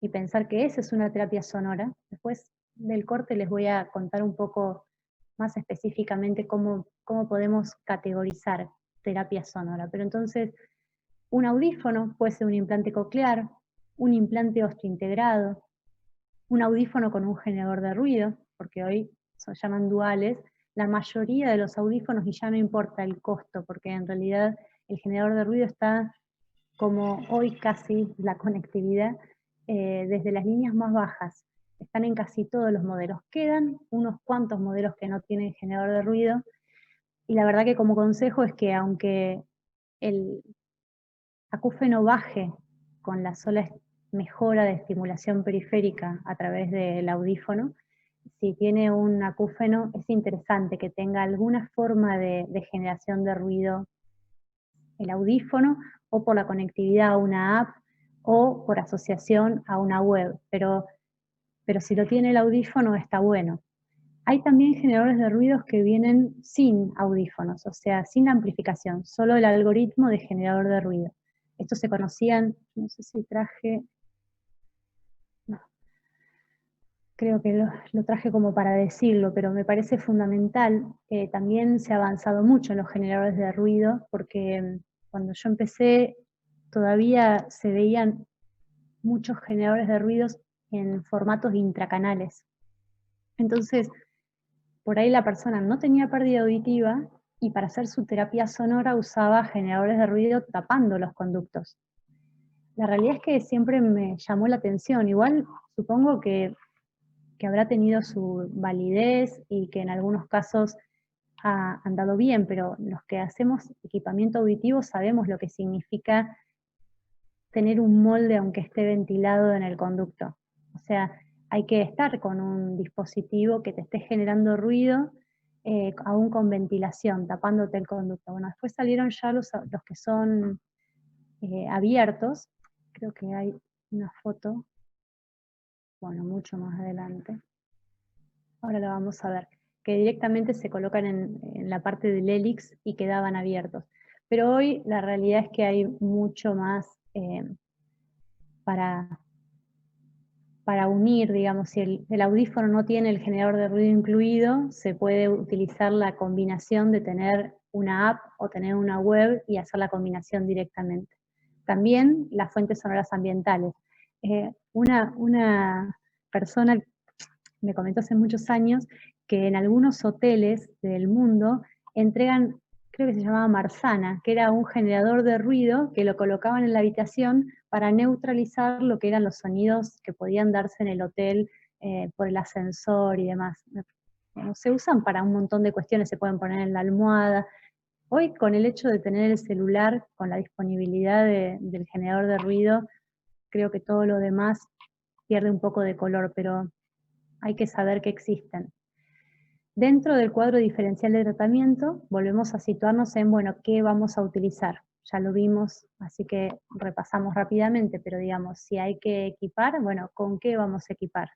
y pensar que esa es una terapia sonora. Después del corte les voy a contar un poco más específicamente cómo podemos categorizar terapia sonora. Pero entonces, un audífono puede ser un implante coclear, un implante osteointegrado, un audífono con un generador de ruido, porque hoy se llaman duales. La mayoría de los audífonos, y ya no importa el costo, porque en realidad el generador de ruido está como hoy casi la conectividad, desde las líneas más bajas. Están en casi todos los modelos. Quedan unos cuantos modelos que no tienen generador de ruido, y la verdad que como consejo es que aunque el acúfeno baje con la sola mejora de estimulación periférica a través del audífono, si tiene un acúfeno es interesante que tenga alguna forma de generación de ruido el audífono, o por la conectividad a una app, o por asociación a una web, pero si lo tiene el audífono está bueno. Hay también generadores de ruidos que vienen sin audífonos, o sea, sin amplificación, solo el algoritmo de generador de ruido. Estos se conocían, no sé si traje, no, creo que lo traje como para decirlo, pero me parece fundamental. También se ha avanzado mucho en los generadores de ruido, porque cuando yo empecé todavía se veían muchos generadores de ruidos en formatos intracanales. Entonces, por ahí la persona no tenía pérdida auditiva y para hacer su terapia sonora usaba generadores de ruido tapando los conductos. La realidad es que siempre me llamó la atención. Igual supongo que habrá tenido su validez y que en algunos casos ha andado bien, pero los que hacemos equipamiento auditivo sabemos lo que significa tener un molde aunque esté ventilado en el conducto. O sea, hay que estar con un dispositivo que te esté generando ruido, aún con ventilación, tapándote el conducto. Bueno, después salieron ya los que son abiertos. Creo que hay una foto, bueno, mucho más adelante. Ahora lo vamos a ver, que directamente se colocan en la parte del hélix y quedaban abiertos. Pero hoy la realidad es que hay mucho más para, para unir, digamos, si el audífono no tiene el generador de ruido incluido, se puede utilizar la combinación de tener una app o tener una web y hacer la combinación directamente. También las fuentes sonoras ambientales. Una persona me comentó hace muchos años que en algunos hoteles del mundo entregan, creo que se llamaba Marsana, que era un generador de ruido que lo colocaban en la habitación para neutralizar lo que eran los sonidos que podían darse en el hotel por el ascensor y demás. Se usan para un montón de cuestiones, se pueden poner en la almohada. Hoy con el hecho de tener el celular, con la disponibilidad del generador de ruido, creo que todo lo demás pierde un poco de color, pero hay que saber que existen. Dentro del cuadro diferencial de tratamiento, volvemos a situarnos en, bueno, ¿qué vamos a utilizar? Ya lo vimos, así que repasamos rápidamente, pero digamos, si hay que equipar, bueno, ¿con qué vamos a equipar?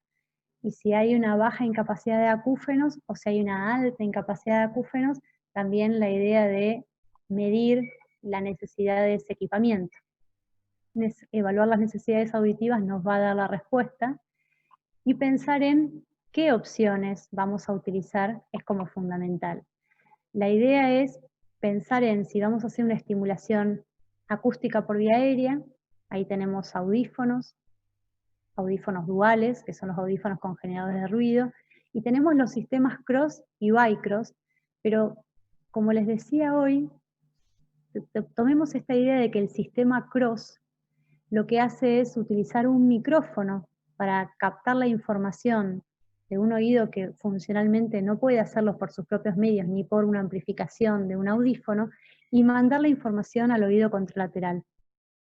Y si hay una baja incapacidad de acúfenos o si hay una alta incapacidad de acúfenos, también la idea de medir la necesidad de ese equipamiento. Evaluar las necesidades auditivas nos va a dar la respuesta y pensar en qué opciones vamos a utilizar es como fundamental. La idea es pensar en si vamos a hacer una estimulación acústica por vía aérea, ahí tenemos audífonos duales, que son los audífonos con generadores de ruido, y tenemos los sistemas cross y bicross, pero como les decía hoy, tomemos esta idea de que el sistema cross lo que hace es utilizar un micrófono para captar la información de un oído que funcionalmente no puede hacerlo por sus propios medios ni por una amplificación de un audífono y mandar la información al oído contralateral.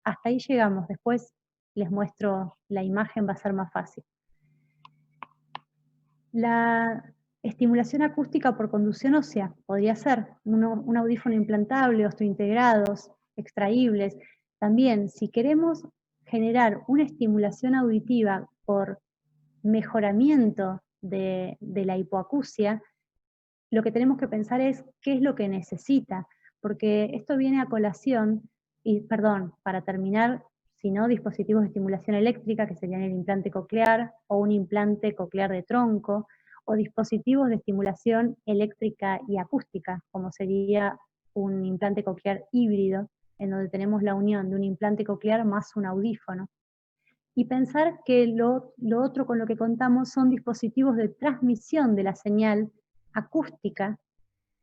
Hasta ahí llegamos, después les muestro la imagen, va a ser más fácil. La estimulación acústica por conducción ósea podría ser un audífono implantable, osteointegrados, extraíbles. También, si queremos generar una estimulación auditiva por mejoramiento de la hipoacusia, lo que tenemos que pensar es qué es lo que necesita, porque esto viene a colación, y perdón, para terminar, si no, dispositivos de estimulación eléctrica, que serían el implante coclear o un implante coclear de tronco, o dispositivos de estimulación eléctrica y acústica, como sería un implante coclear híbrido, en donde tenemos la unión de un implante coclear más un audífono. Y pensar que lo otro con lo que contamos son dispositivos de transmisión de la señal acústica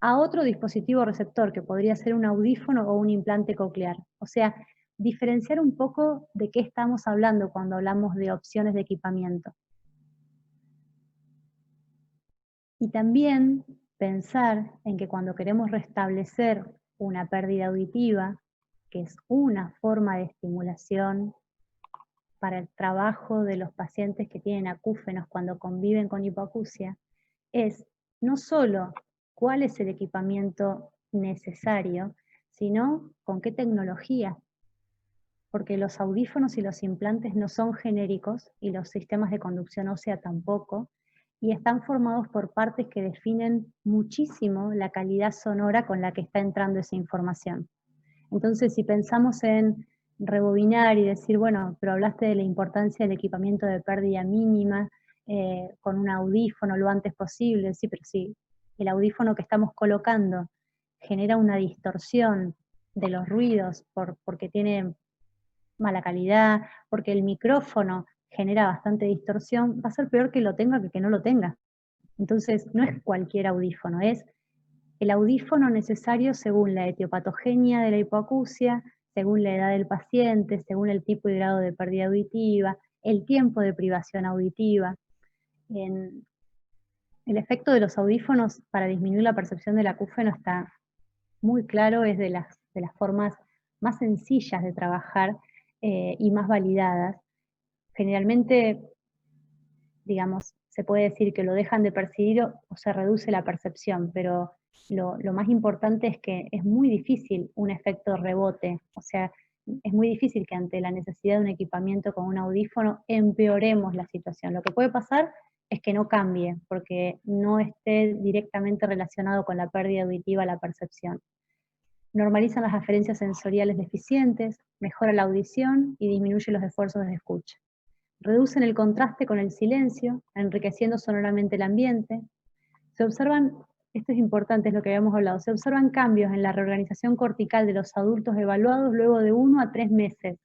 a otro dispositivo receptor, que podría ser un audífono o un implante coclear. O sea, diferenciar un poco de qué estamos hablando cuando hablamos de opciones de equipamiento. Y también pensar en que cuando queremos restablecer una pérdida auditiva, que es una forma de estimulación para el trabajo de los pacientes que tienen acúfenos cuando conviven con hipoacusia, es no solo cuál es el equipamiento necesario, sino con qué tecnología, porque los audífonos y los implantes no son genéricos y los sistemas de conducción ósea tampoco, y están formados por partes que definen muchísimo la calidad sonora con la que está entrando esa información. Entonces, si pensamos en rebobinar y decir, bueno, pero hablaste de la importancia del equipamiento de pérdida mínima, con un audífono lo antes posible, sí, pero sí, el audífono que estamos colocando genera una distorsión de los ruidos porque tiene mala calidad, porque el micrófono genera bastante distorsión, va a ser peor que lo tenga que no lo tenga. Entonces, no es cualquier audífono, es el audífono necesario según la etiopatogenia de la hipoacusia, según la edad del paciente, según el tipo y grado de pérdida auditiva, el tiempo de privación auditiva. El efecto de los audífonos para disminuir la percepción del acúfeno está muy claro, es de las formas más sencillas de trabajar y más validadas. Generalmente, digamos, se puede decir que lo dejan de percibir o se reduce la percepción, pero lo más importante es que es muy difícil un efecto rebote, o sea, es muy difícil que ante la necesidad de un equipamiento con un audífono empeoremos la situación. Lo que puede pasar es que no cambie, porque no esté directamente relacionado con la pérdida auditiva la percepción. Normalizan las aferencias sensoriales deficientes, mejora la audición y disminuye los esfuerzos de escucha. Reducen el contraste con el silencio, enriqueciendo sonoramente el ambiente. Se observan, esto es importante, es lo que habíamos hablado, se observan cambios en la reorganización cortical de los adultos evaluados luego de 1 a 3 meses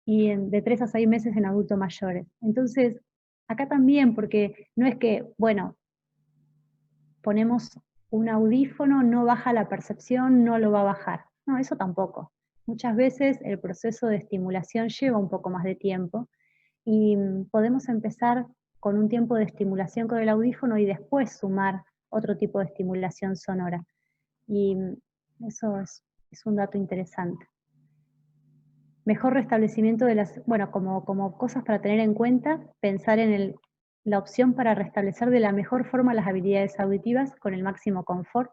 y de 3 a 6 meses en adultos mayores. Entonces, acá también, porque no es que, bueno, ponemos un audífono, no baja la percepción, no lo va a bajar. No, eso tampoco. Muchas veces el proceso de estimulación lleva un poco más de tiempo y podemos empezar con un tiempo de estimulación con el audífono y después sumar otro tipo de estimulación sonora. Y eso es un dato interesante. Mejor restablecimiento de las, bueno, como cosas para tener en cuenta, pensar en la opción para restablecer de la mejor forma las habilidades auditivas con el máximo confort.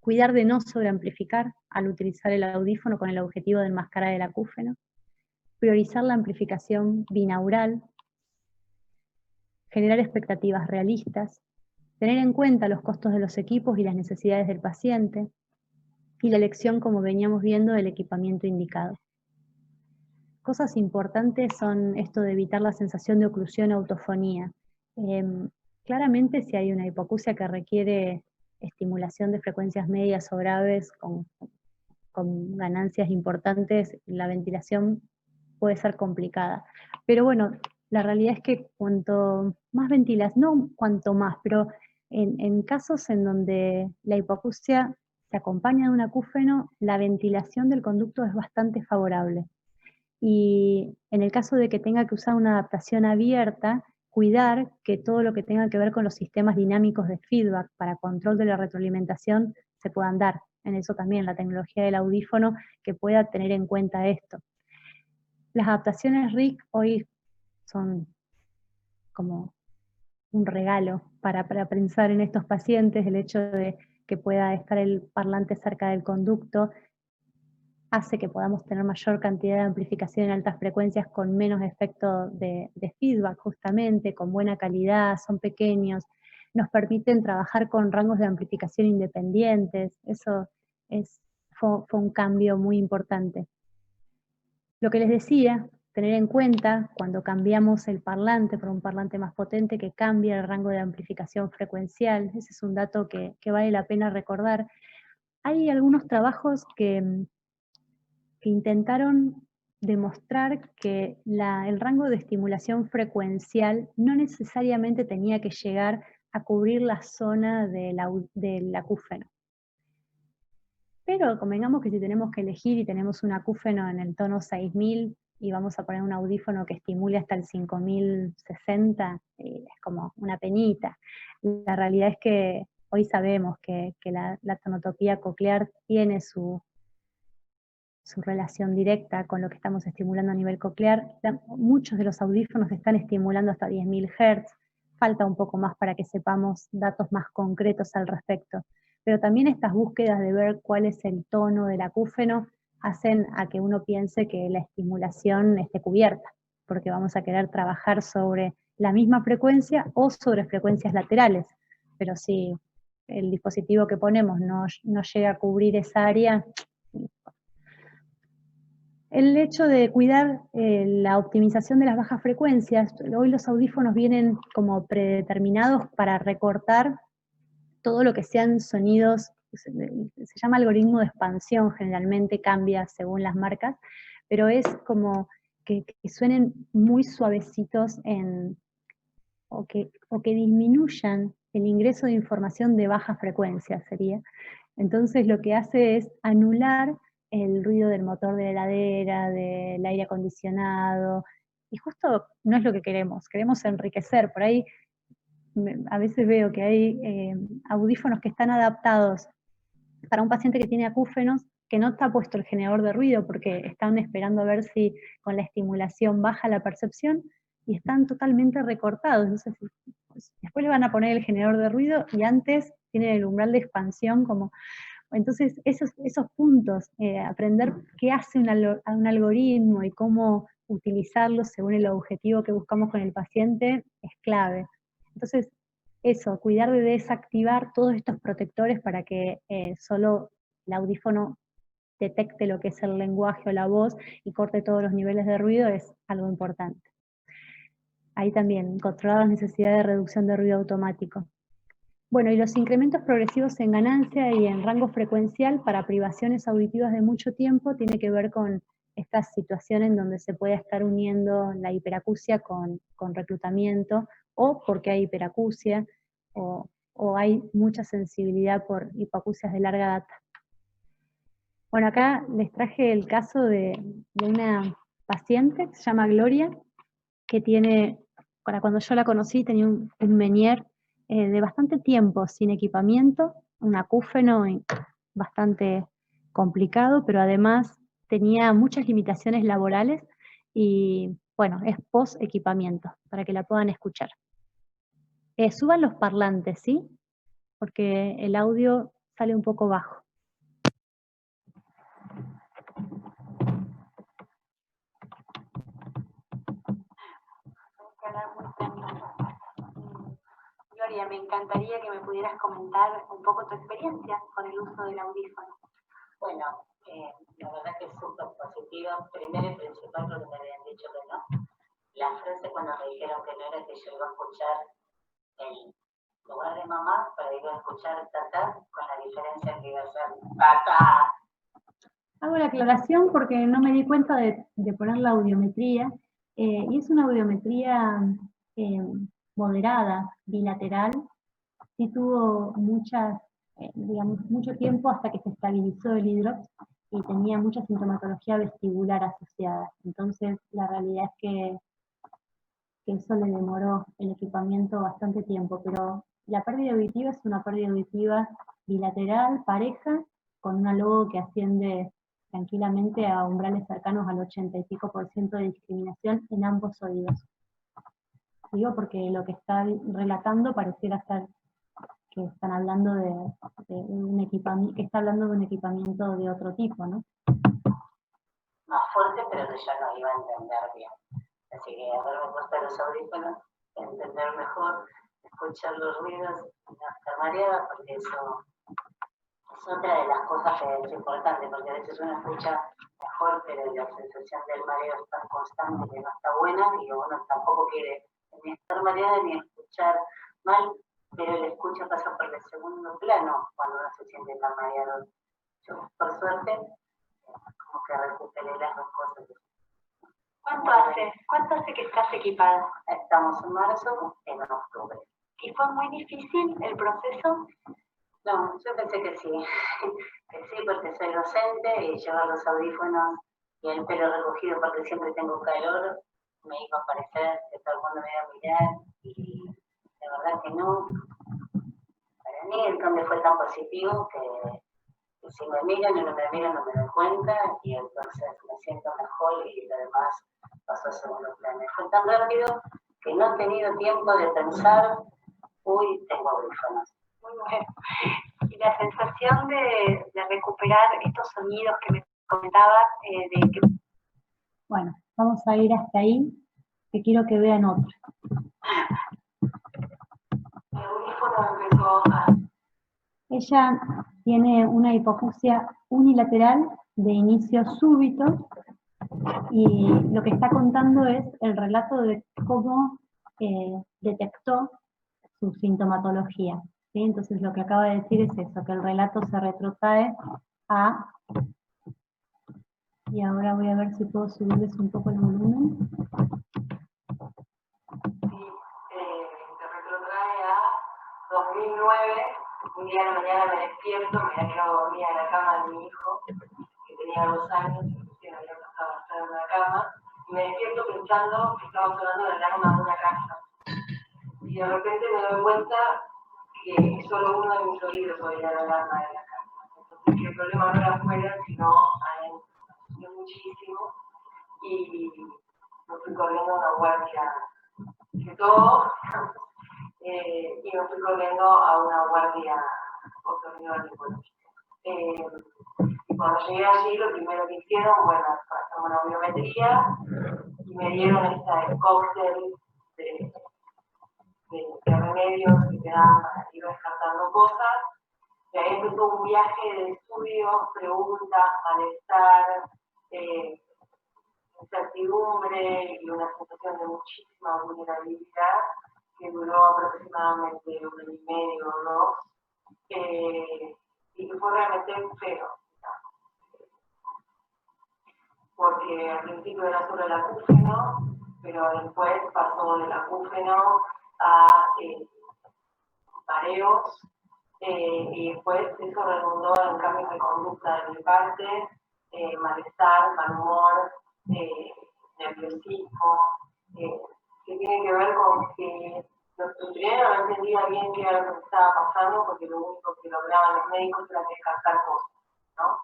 Cuidar de no sobreamplificar al utilizar el audífono con el objetivo de enmascarar el acúfeno. Priorizar la amplificación binaural. Generar expectativas realistas. Tener en cuenta los costos de los equipos y las necesidades del paciente. Y la elección, como veníamos viendo, del equipamiento indicado. Cosas importantes son esto de evitar la sensación de oclusión o autofonía. Claramente, si hay una hipoacusia que requiere estimulación de frecuencias medias o graves con ganancias importantes, la ventilación puede ser complicada. Pero bueno, la realidad es que cuanto más ventilación, no cuanto más, pero en casos en donde la hipoacusia se acompaña de un acúfeno, la ventilación del conducto es bastante favorable. Y en el caso de que tenga que usar una adaptación abierta, cuidar que todo lo que tenga que ver con los sistemas dinámicos de feedback para control de la retroalimentación se puedan dar. En eso también la tecnología del audífono que pueda tener en cuenta esto. Las adaptaciones RIC hoy son como un regalo para pensar en estos pacientes, el hecho de que pueda estar el parlante cerca del conducto hace que podamos tener mayor cantidad de amplificación en altas frecuencias con menos efecto de feedback justamente, con buena calidad, son pequeños, nos permiten trabajar con rangos de amplificación independientes, eso fue un cambio muy importante. Lo que les decía, tener en cuenta cuando cambiamos el parlante por un parlante más potente que cambia el rango de amplificación frecuencial, ese es un dato que vale la pena recordar. Hay algunos trabajos que intentaron demostrar que el rango de estimulación frecuencial no necesariamente tenía que llegar a cubrir la zona del acúfeno. Pero convengamos que si tenemos que elegir y tenemos un acúfeno en el tono 6000 y vamos a poner un audífono que estimule hasta el 5060, es como una penita. La realidad es que hoy sabemos que la tonotopía coclear tiene su relación directa con lo que estamos estimulando a nivel coclear. Muchos de los audífonos están estimulando hasta 10.000 Hz. Falta un poco más para que sepamos datos más concretos al respecto. Pero también estas búsquedas de ver cuál es el tono del acúfeno hacen a que uno piense que la estimulación esté cubierta, porque vamos a querer trabajar sobre la misma frecuencia o sobre frecuencias laterales. Pero si el dispositivo que ponemos no llega a cubrir esa área, el hecho de cuidar la optimización de las bajas frecuencias, hoy los audífonos vienen como predeterminados para recortar todo lo que sean sonidos, se llama algoritmo de expansión, generalmente cambia según las marcas, pero es como que suenen muy suavecitos o que disminuyan el ingreso de información de baja frecuencia, sería. Entonces lo que hace es anular el ruido del motor de la heladera, del aire acondicionado, y justo no es lo que queremos enriquecer. Por ahí a veces veo que hay audífonos que están adaptados para un paciente que tiene acúfenos, que no está puesto el generador de ruido porque están esperando a ver si con la estimulación baja la percepción y están totalmente recortados. Entonces, pues, después le van a poner el generador de ruido y antes tienen el umbral de expansión como... Entonces, esos puntos, aprender qué hace un algoritmo y cómo utilizarlo según el objetivo que buscamos con el paciente es clave. Entonces, eso, cuidar de desactivar todos estos protectores para que solo el audífono detecte lo que es el lenguaje o la voz y corte todos los niveles de ruido es algo importante. Ahí también, controlar las necesidades de reducción de ruido automático. Bueno, y los incrementos progresivos en ganancia y en rango frecuencial para privaciones auditivas de mucho tiempo tiene que ver con estas situaciones en donde se puede estar uniendo la hiperacusia con reclutamiento, o porque hay hiperacusia, o hay mucha sensibilidad por hipoacusias de larga data. Bueno, acá les traje el caso de una paciente que se llama Gloria, que tiene, para cuando yo la conocí, tenía un Menier de bastante tiempo sin equipamiento, un acúfeno bastante complicado, pero además tenía muchas limitaciones laborales y, bueno, es post equipamiento, para que la puedan escuchar. Suban los parlantes, ¿sí? Porque el audio sale un poco bajo. Gloria, me encantaría que me pudieras comentar un poco tu experiencia con el uso del audífono. Bueno, la verdad que es súper positivo. Primero y principal, lo que me habían dicho que no. La frase cuando me dijeron que no era que yo iba a escuchar el lugar de mamá, pero iba a escuchar tatá, con la diferencia que iba a ser tatá. Hago la aclaración porque no me di cuenta de poner la audiometría, y es una audiometría moderada, bilateral. Sí tuvo mucho tiempo hasta que se estabilizó el hidrox y tenía mucha sintomatología vestibular asociada. Entonces, la realidad es que eso le demoró el equipamiento bastante tiempo, pero la pérdida auditiva es una pérdida auditiva bilateral, pareja, con una logo que asciende tranquilamente a umbrales cercanos al 80 y pico % de discriminación en ambos oídos. Digo porque lo que está relatando pareciera ser que están hablando de un equipamiento, que está hablando de un equipamiento de otro tipo, ¿no? más fuerte, pero que yo no iba a entender bien. Así que haberme puesto los audífonos, entender mejor, escuchar los ruidos y no estar mareada, porque eso es otra de las cosas que es importante, porque a veces uno escucha mejor, pero la sensación del mareo es tan constante que no está buena, y uno tampoco quiere ni estar mareada ni escuchar mal, pero el escucha pasa por el segundo plano cuando uno se siente tan mareado. Yo, por suerte, como que recuperé las dos cosas. ¿Cuánto hace que estás equipada? Estamos en marzo, en octubre. ¿Y fue muy difícil el proceso? No, yo pensé que sí, porque soy docente y llevar los audífonos y el pelo recogido porque siempre tengo calor, me iba a parecer que todo el mundo me iba a mirar, y de verdad que no. Para mí el cambio fue tan positivo que si me miran o no me miran no me doy cuenta, y entonces me siento mejor y lo demás pasó a segundo plano. Fue tan rápido que no he tenido tiempo de pensar, uy, tengo audífonos. Muy bueno. Y la sensación de recuperar estos sonidos que me comentabas, de que... Bueno, vamos a ir hasta ahí, que quiero que vean otro. El audífono empezó a... Ella tiene una hipoacusia unilateral de inicio súbito, y lo que está contando es el relato de cómo detectó su sintomatología, ¿sí? Entonces lo que acaba de decir es eso, que el relato se retrotrae a... Y ahora voy a ver si puedo subirles un poco el volumen. Sí, se retrotrae a 2009. Un día de la mañana me despierto, me había quedado dormida en la cama de mi hijo, que tenía 2 años, y recién había pasado a estar en la cama, y me despierto pensando que estaba sonando la alarma de una casa. Y de repente me doy cuenta que solo uno de mis oídos oía la alarma de la casa. Entonces, que el problema no era afuera, sino adentro. Me asusté muchísimo y me fui corriendo a una guardia de todo, y me fui corriendo a una guardia otorrinolaringológica. Y cuando llegué allí, lo primero que hicieron, bueno, fue hacer una biometría y me dieron este cóctel de remedios que te dan para ir descartando cosas. Y ahí empezó un viaje de estudio, preguntas, malestar, incertidumbre y una sensación de muchísima vulnerabilidad que duró aproximadamente 1 año y medio o 2, y que fue realmente feo, porque al principio era solo el acúfeno, pero después pasó del acúfeno a mareos, y después eso redundó en cambios de conducta de mi parte, malestar, mal humor, nerviosismo, que tiene que ver con que primero no entendía bien qué era lo que estaba pasando, porque lo único que lograban los médicos era descartar cosas, ¿no?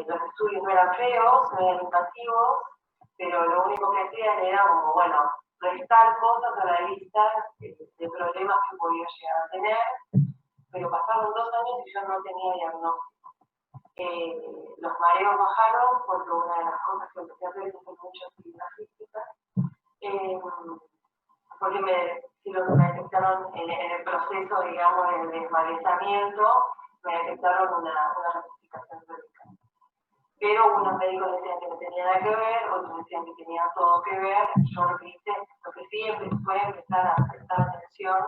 Los estudios no eran feos, no eran invasivos, pero lo único que hacían era como, bueno, restar cosas a la lista de problemas que podía llegar a tener, pero pasaron 2 años y yo no tenía diagnóstico. Los mareos bajaron porque una de las cosas que empecé a hacer es hacer mucha actividad física, porque si lo que me detectaron en el proceso, digamos, de desvanecimiento, me detectaron una ramificación cervical. Pero unos médicos decían que no tenía nada que ver, otros decían que tenía todo que ver. Yo lo que hice, lo que sí fue empezar a prestar atención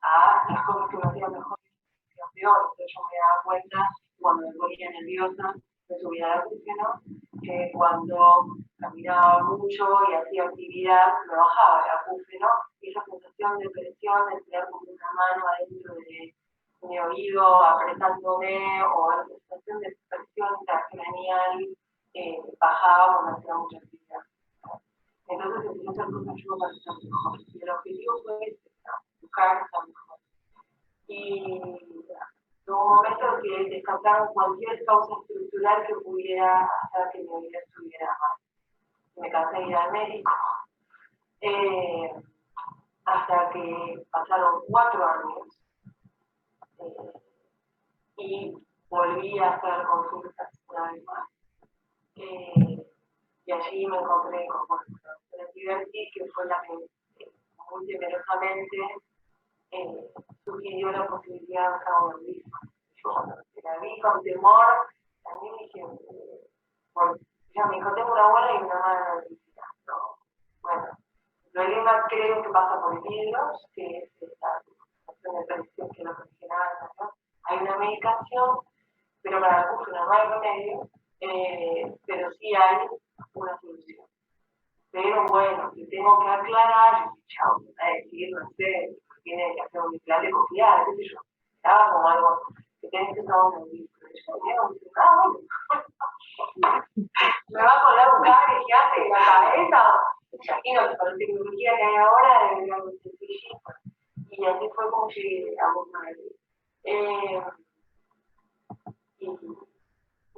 a las cosas que me hacían mejor y me hacían peor. Entonces yo me daba cuenta cuando me ponía nerviosa, me subía al acúfeno, que cuando caminaba mucho y hacía actividad, me bajaba el acúfeno, y esa sensación de presión, de tener como una mano adentro de mi oído apretándome, o la sensación de presión intracranial, bajaba cuando hacía mucha actividad. Entonces empecé a hacer cosas yo para estar mejor. Y el objetivo fue buscar estar mejor. Y hubo un momento en que descartaron cualquier causa estructural que pudiera hacer que mi oído estuviera mal. Me cansé de ir al médico, hasta que pasaron 4 años, y volví a hacer consultas una vez más. y allí me encontré con la Liberty, que fue la que muy temerosamente sugirió la posibilidad de usar un audífono. Yo cuando la vi con temor, también dije, bueno, ya me dijo, tengo una buena y una mala noticia. ¿No? Bueno, el problema creo que pasa por virus, que es la situación de presión que lo mencionaba, ¿no? Hay una medicación, pero para la acúfeno no hay remedio, pero sí hay una solución. Pero bueno, si tengo que aclarar, chao, a decir, no sé, tiene que hacer un implante copiar, qué sé yo. Estaba como algo que tenés que tomar un libro. Yo bueno, me va a colar un cable gigante en la cabeza. Imagino que con la tecnología que hay ahora es algo sencillísimo. Y así fue como llegué a buscar. Y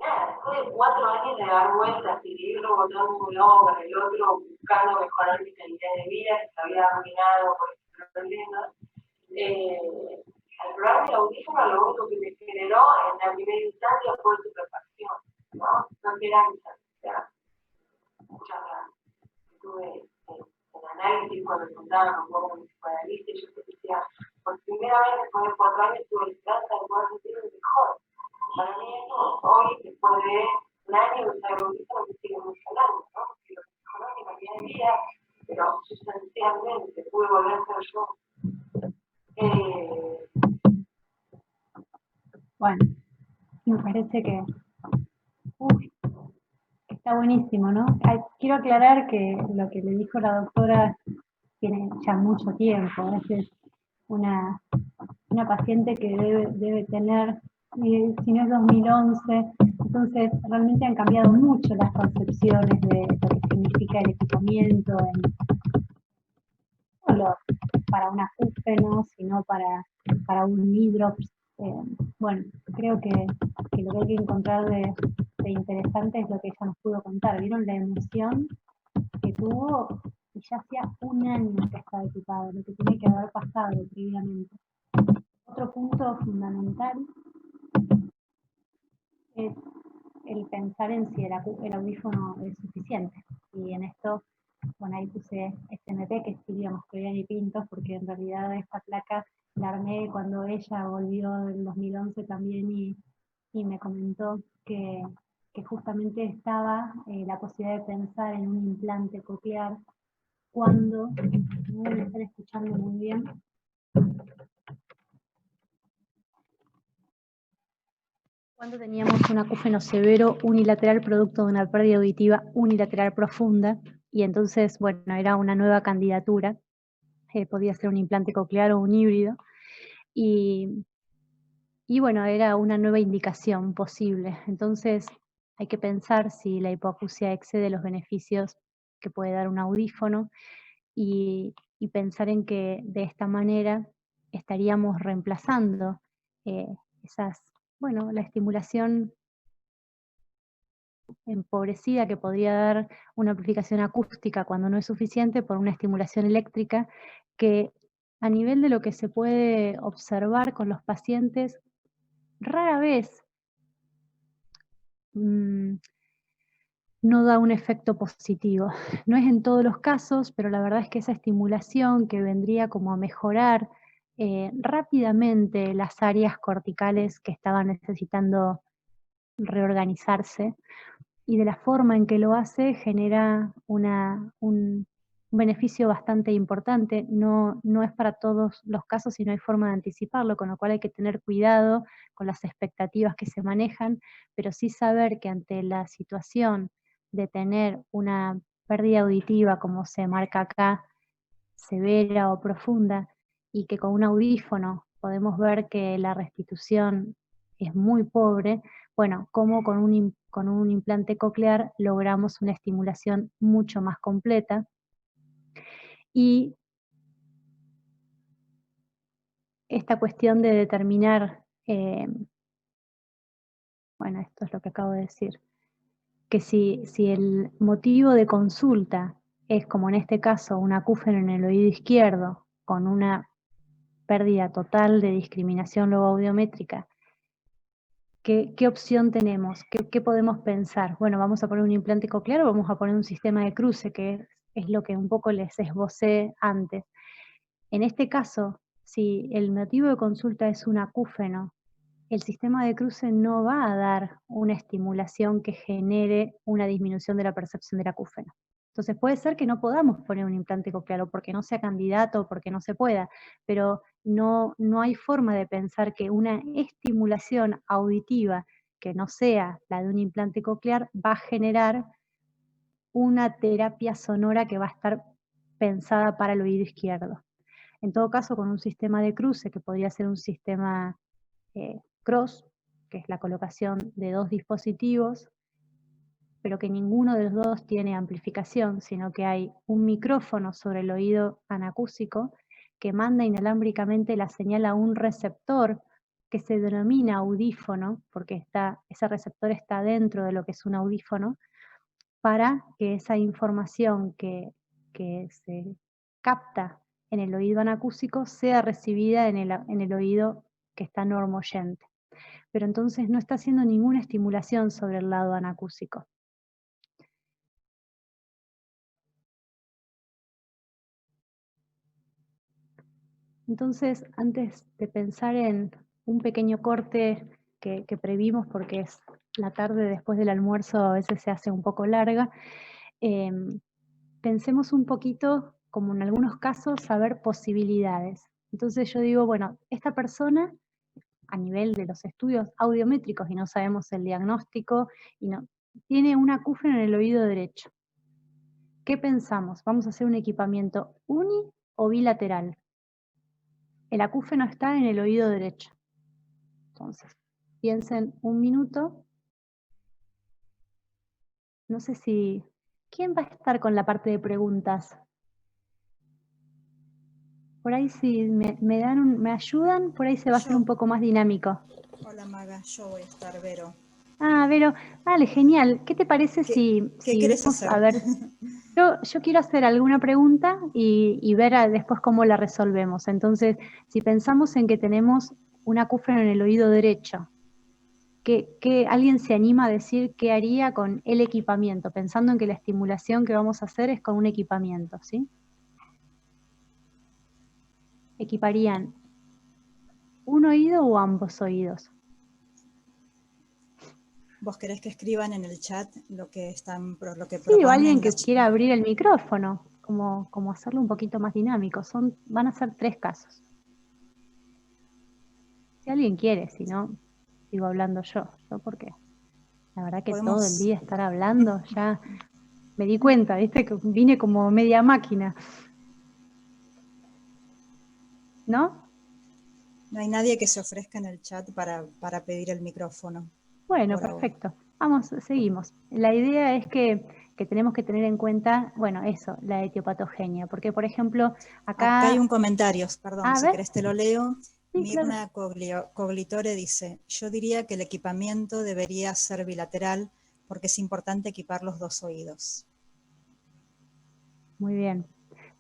nada, después de 4 años de dar vueltas y de ir rebotando un lado para el otro, buscando mejorar mi calidad de vida, que se había arruinado por este problema, al probar el audífono lo único que me generó en la primera instancia fue estupefacción, ¿no? No quería satisfacer. Muchas gracias. Estuve en análisis cuando me contaban con mi psicoanalista, y yo te decía, por primera vez después de 4 años tuve la esperanza de poder sentirme mejor. Para mí eso, hoy, después de un año de usar el audífono, me sigue funcionando, ¿no? Porque lo que mejoró mi calidad de vida, pero sustancialmente pude volver a ser yo. Bueno, me parece que está buenísimo, ¿no? Quiero aclarar que lo que le dijo la doctora tiene ya mucho tiempo. Es una paciente que debe tener, si no es 2011, entonces realmente han cambiado mucho las concepciones de lo que significa el equipamiento, no solo para un acúfeno, sino para un hidrops. Bueno, creo que lo que hay que encontrar de interesante es lo que ella nos pudo contar. ¿Vieron la emoción que tuvo? Y ya hacía un año que estaba equipado, lo que tiene que haber pasado previamente. Otro punto fundamental es el pensar en si el audífono es suficiente. Y en esto, bueno, ahí puse SMP, que es Silvia Mastroianni Pintos, porque en realidad esta placa la armé cuando ella volvió en 2011 también y me comentó que justamente estaba la posibilidad de pensar en un implante coclear cuando, no deben estar escuchando muy bien, cuando teníamos un acúfeno severo unilateral producto de una pérdida auditiva unilateral profunda, y entonces, bueno, era una nueva candidatura, podía ser un implante coclear o un híbrido, y bueno, era una nueva indicación posible. Entonces, hay que pensar si la hipoacusia excede los beneficios que puede dar un audífono, y pensar en que de esta manera estaríamos reemplazando la estimulación empobrecida que podría dar una amplificación acústica cuando no es suficiente por una estimulación eléctrica que, a nivel de lo que se puede observar con los pacientes, rara vez no da un efecto positivo. No es en todos los casos, pero la verdad es que esa estimulación que vendría como a mejorar rápidamente las áreas corticales que estaban necesitando reorganizarse, y de la forma en que lo hace genera un beneficio bastante importante. No es para todos los casos y no hay forma de anticiparlo, con lo cual hay que tener cuidado con las expectativas que se manejan, pero sí saber que ante la situación de tener una pérdida auditiva, como se marca acá, severa o profunda, y que con un audífono podemos ver que la restitución es muy pobre, bueno, como con un implante coclear logramos una estimulación mucho más completa. Y esta cuestión de determinar, bueno, esto es lo que acabo de decir, que si el motivo de consulta es, como en este caso, un acúfeno en el oído izquierdo con una pérdida total de discriminación logoaudiométrica ¿Qué opción tenemos? ¿Qué podemos pensar? Bueno, ¿vamos a poner un implante coclear o vamos a poner un sistema de cruce, que es lo que un poco les esbocé antes? En este caso, si el motivo de consulta es un acúfeno, el sistema de cruce no va a dar una estimulación que genere una disminución de la percepción del acúfeno. Entonces puede ser que no podamos poner un implante coclear o porque no sea candidato o porque no se pueda, pero no hay forma de pensar que una estimulación auditiva que no sea la de un implante coclear va a generar una terapia sonora que va a estar pensada para el oído izquierdo. En todo caso, con un sistema de cruce, que podría ser un sistema cross, que es la colocación de dos dispositivos, pero que ninguno de los dos tiene amplificación, sino que hay un micrófono sobre el oído anacúsico que manda inalámbricamente la señal a un receptor que se denomina audífono, porque ese receptor está dentro de lo que es un audífono, para que esa información que se capta en el oído anacúsico sea recibida en el oído que está normoyente. Pero entonces no está haciendo ninguna estimulación sobre el lado anacúsico. Entonces, antes de pensar en un pequeño corte que previmos, porque es la tarde después del almuerzo, a veces se hace un poco larga, pensemos un poquito, como en algunos casos, saber posibilidades. Entonces yo digo, bueno, esta persona, a nivel de los estudios audiométricos, y no sabemos el diagnóstico, tiene un acúfeno en el oído derecho. ¿Qué pensamos? ¿Vamos a hacer un equipamiento uni o bilateral? El acúfeno está en el oído derecho. Entonces, piensen un minuto. No sé si... ¿Quién va a estar con la parte de preguntas? Por ahí si me ayudan, por ahí se va a hacer un poco más dinámico. Hola Maga, yo voy a estar, Vero. Ah, Vero, dale, genial. ¿Qué te parece ¿Qué querés vemos, hacer? a ver, yo quiero hacer alguna pregunta y ver después cómo la resolvemos. Entonces, si pensamos en que tenemos un acúfeno en el oído derecho, ¿que alguien se anima a decir qué haría con el equipamiento? Pensando en que la estimulación que vamos a hacer es con un equipamiento, ¿sí? ¿Equiparían un oído o ambos oídos? ¿Vos querés que escriban en el chat lo que Sí, proponen o alguien que las chicas? quiera abrir el micrófono, como hacerlo un poquito más dinámico. Van a ser 3 casos. Si alguien quiere, si no, sigo hablando yo porque la verdad que todo el día estar hablando, ya me di cuenta, viste, que vine como media máquina. ¿No? No hay nadie que se ofrezca en el chat para pedir el micrófono. Bueno, perfecto. Vamos, seguimos. La idea es que tenemos que tener en cuenta, bueno, eso, la etiopatogenia, porque por ejemplo, acá hay un comentario, perdón, si ver. querés te lo leo. Sí, Mirna claro. Coglitore dice, yo diría que el equipamiento debería ser bilateral porque es importante equipar los dos oídos. Muy bien.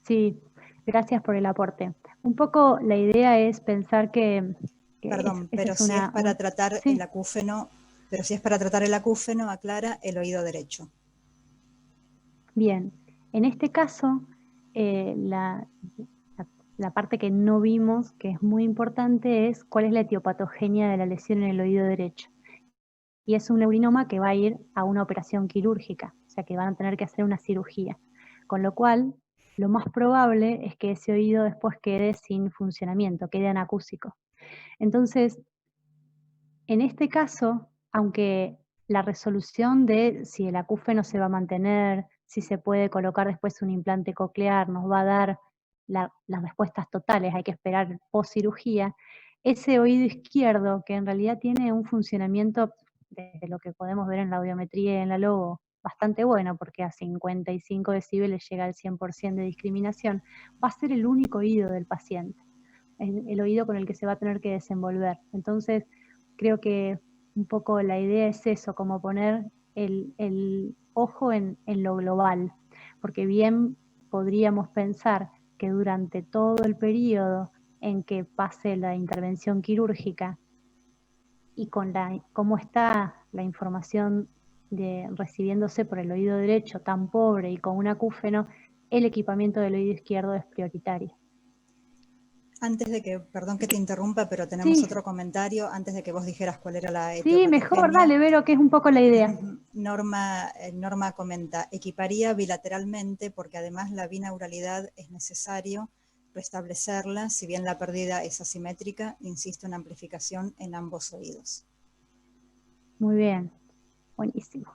Sí, gracias por el aporte. Un poco la idea es pensar que Perdón, pero si es para tratar el acúfeno, aclara el oído derecho. Bien, en este caso, la parte que no vimos, que es muy importante, es cuál es la etiopatogenia de la lesión en el oído derecho. Y es un neurinoma que va a ir a una operación quirúrgica, o sea que van a tener que hacer una cirugía. Con lo cual, lo más probable es que ese oído después quede sin funcionamiento, quede anacúsico. Entonces, en este caso, aunque la resolución de si el acúfeno se va a mantener, si se puede colocar después un implante coclear, nos va a dar las respuestas totales, hay que esperar post cirugía, ese oído izquierdo, que en realidad tiene un funcionamiento, desde lo que podemos ver en la audiometría y en la logo, bastante bueno, porque a 55 decibeles llega al 100% de discriminación, va a ser el único oído del paciente, el oído con el que se va a tener que desenvolver. Entonces, creo que un poco la idea es eso, como poner el ojo en lo global, porque bien podríamos pensar que durante todo el periodo en que pase la intervención quirúrgica, y con cómo está la información recibiéndose por el oído derecho tan pobre y con un acúfeno, el equipamiento del oído izquierdo es prioritario. Antes de que, perdón que te interrumpa, pero tenemos Sí, otro comentario, antes de que vos dijeras cuál era la sí, mejor, etiopatogenia. dale, Vero, que es un poco la idea. Norma comenta, equiparía bilateralmente porque además la binauralidad es necesario restablecerla, si bien la pérdida es asimétrica, insisto en amplificación en ambos oídos. Muy bien, buenísimo.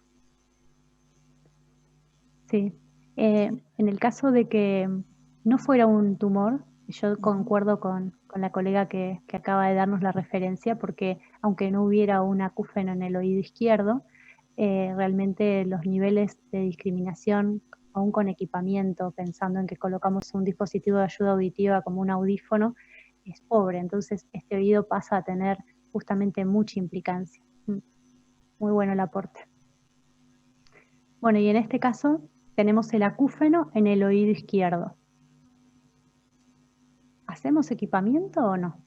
Sí, en el caso de que no fuera un tumor, yo concuerdo con la colega que acaba de darnos la referencia, porque aunque no hubiera un acúfeno en el oído izquierdo, realmente los niveles de discriminación, aún con equipamiento, pensando en que colocamos un dispositivo de ayuda auditiva como un audífono, es pobre. Entonces este oído pasa a tener justamente mucha implicancia. Muy bueno el aporte. Bueno, y en este caso tenemos el acúfeno en el oído izquierdo. ¿Hacemos equipamiento o no?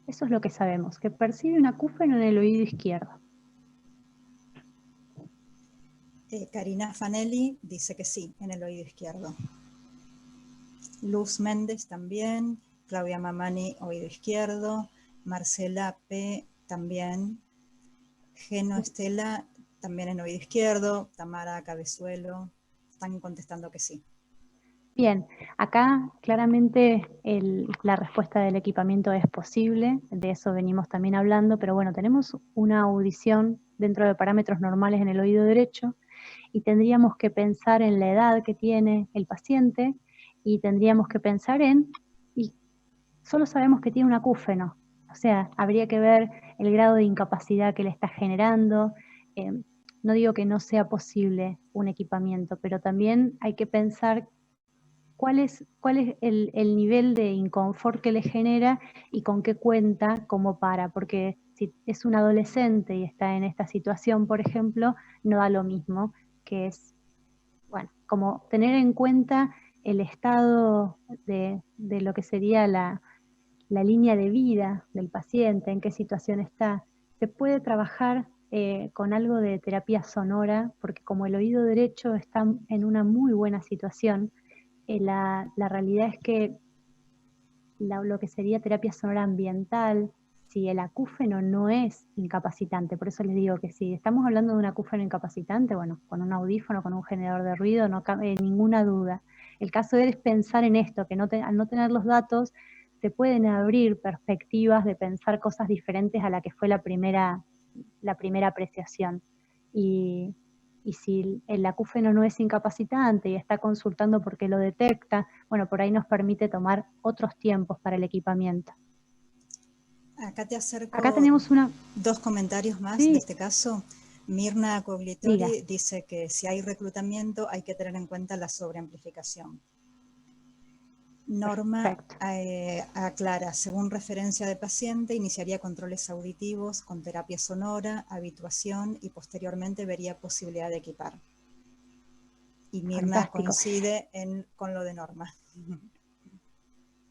Eso es lo que sabemos, que percibe un acúfeno en el oído izquierdo. Karina Fanelli dice que sí, en el oído izquierdo. Luz Méndez también, Claudia Mamani, oído izquierdo, Marcela P. también, Geno Estela también en oído izquierdo, Tamara Cabezuelo, están contestando que sí. Bien, acá claramente la respuesta del equipamiento es posible, de eso venimos también hablando, pero bueno, tenemos una audición dentro de parámetros normales en el oído derecho y tendríamos que pensar en la edad que tiene el paciente y tendríamos que pensar y solo sabemos que tiene un acúfeno, o sea, habría que ver el grado de incapacidad que le está generando. No digo que no sea posible un equipamiento, pero también hay que pensar cuál es el nivel de inconfort que le genera y con qué cuenta como para, porque si es un adolescente y está en esta situación, por ejemplo, no da lo mismo, que es, bueno, como tener en cuenta el estado de lo que sería la línea de vida del paciente, en qué situación está. Se puede trabajar con algo de terapia sonora, porque como el oído derecho está en una muy buena situación, la realidad es que lo que sería terapia sonora ambiental, si el acúfeno no es incapacitante, por eso les digo que si estamos hablando de un acúfeno incapacitante, bueno, con un audífono, con un generador de ruido, no cabe ninguna duda. El caso es pensar en esto, que al no tener los datos, se pueden abrir perspectivas de pensar cosas diferentes a la que fue la primera apreciación. Y si el acúfeno no es incapacitante y está consultando porque lo detecta, bueno, por ahí nos permite tomar otros tiempos para el equipamiento. Acá te acerco Acá tenemos dos comentarios más sí, de este caso. Mirna Coglitori diga. dice que si hay reclutamiento hay que tener en cuenta la sobreamplificación. Norma aclara, según referencia de paciente, iniciaría controles auditivos con terapia sonora, habituación y posteriormente vería posibilidad de equipar. Y Mirna Fantástico. coincide con lo de Norma.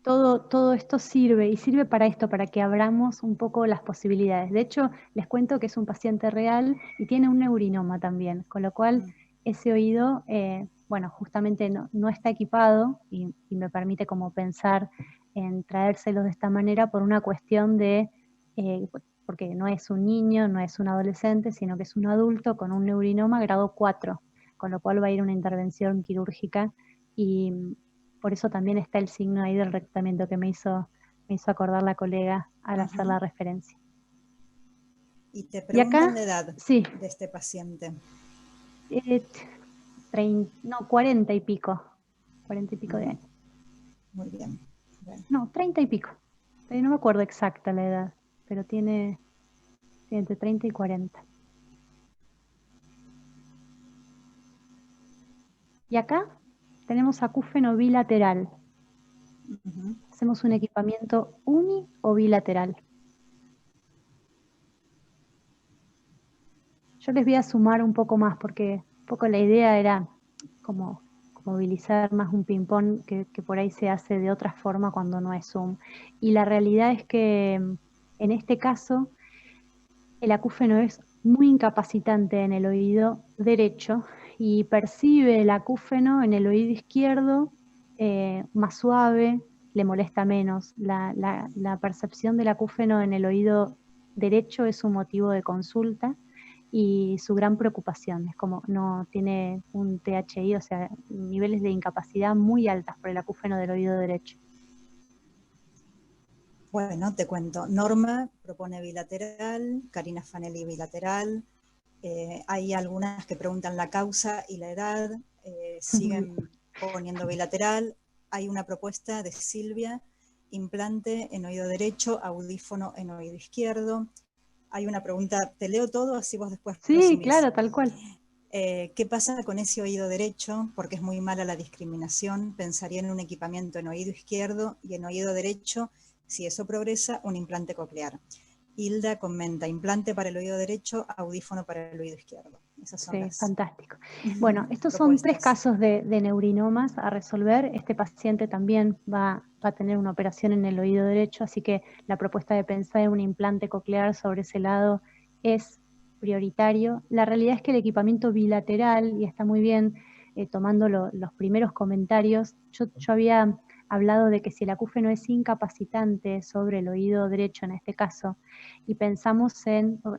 Todo esto sirve, y sirve para esto, para que abramos un poco las posibilidades. De hecho, les cuento que es un paciente real y tiene un neurinoma también, con lo cual ese oído, bueno, justamente no está equipado y me permite como pensar en traérselo de esta manera por una cuestión de, porque no es un niño, no es un adolescente, sino que es un adulto con un neurinoma grado 4, con lo cual va a ir una intervención quirúrgica y por eso también está el signo ahí del reclutamiento que me hizo acordar la colega al hacer la referencia. Y te Y acá, preguntan la edad de este paciente. 40 y pico. 40 y pico de años. Muy bien. Bueno. No, 30 y pico. No me acuerdo exacta la edad, pero tiene entre 30 y 40. Y acá tenemos acúfeno bilateral. Hacemos un equipamiento uni o bilateral. Yo les voy a sumar un poco más porque un poco la idea era como movilizar más un ping-pong que por ahí se hace de otra forma cuando no es Zoom. Y la realidad es que en este caso el acúfeno es muy incapacitante en el oído derecho y percibe el acúfeno en el oído izquierdo más suave, le molesta menos. La percepción del acúfeno en el oído derecho es un motivo de consulta y su gran preocupación. Es como no tiene un THI, o sea, niveles de incapacidad muy altas por el acúfeno del oído derecho. Bueno, te cuento. Norma propone bilateral, Karina Fanelli bilateral. Hay algunas que preguntan la causa y la edad, siguen poniendo bilateral. Hay una propuesta de Silvia, implante en oído derecho, audífono en oído izquierdo. Hay una pregunta, te leo todo, así vos después Sí, resumís. claro, tal cual. ¿Qué pasa con ese oído derecho? Porque es muy mala la discriminación. Pensaría en un equipamiento en oído izquierdo y en oído derecho. Si eso progresa, un implante coclear. Hilda comenta, implante para el oído derecho, audífono para el oído izquierdo. Esas son Sí, las fantástico. Bueno, estos son 3 propuestas. casos de neurinomas a resolver. Este paciente también va a tener una operación en el oído derecho, así que la propuesta de pensar en un implante coclear sobre ese lado es prioritario. La realidad es que el equipamiento bilateral, y está muy bien tomando los primeros comentarios, yo había hablado de que si el acúfeno es incapacitante sobre el oído derecho en este caso, y pensamos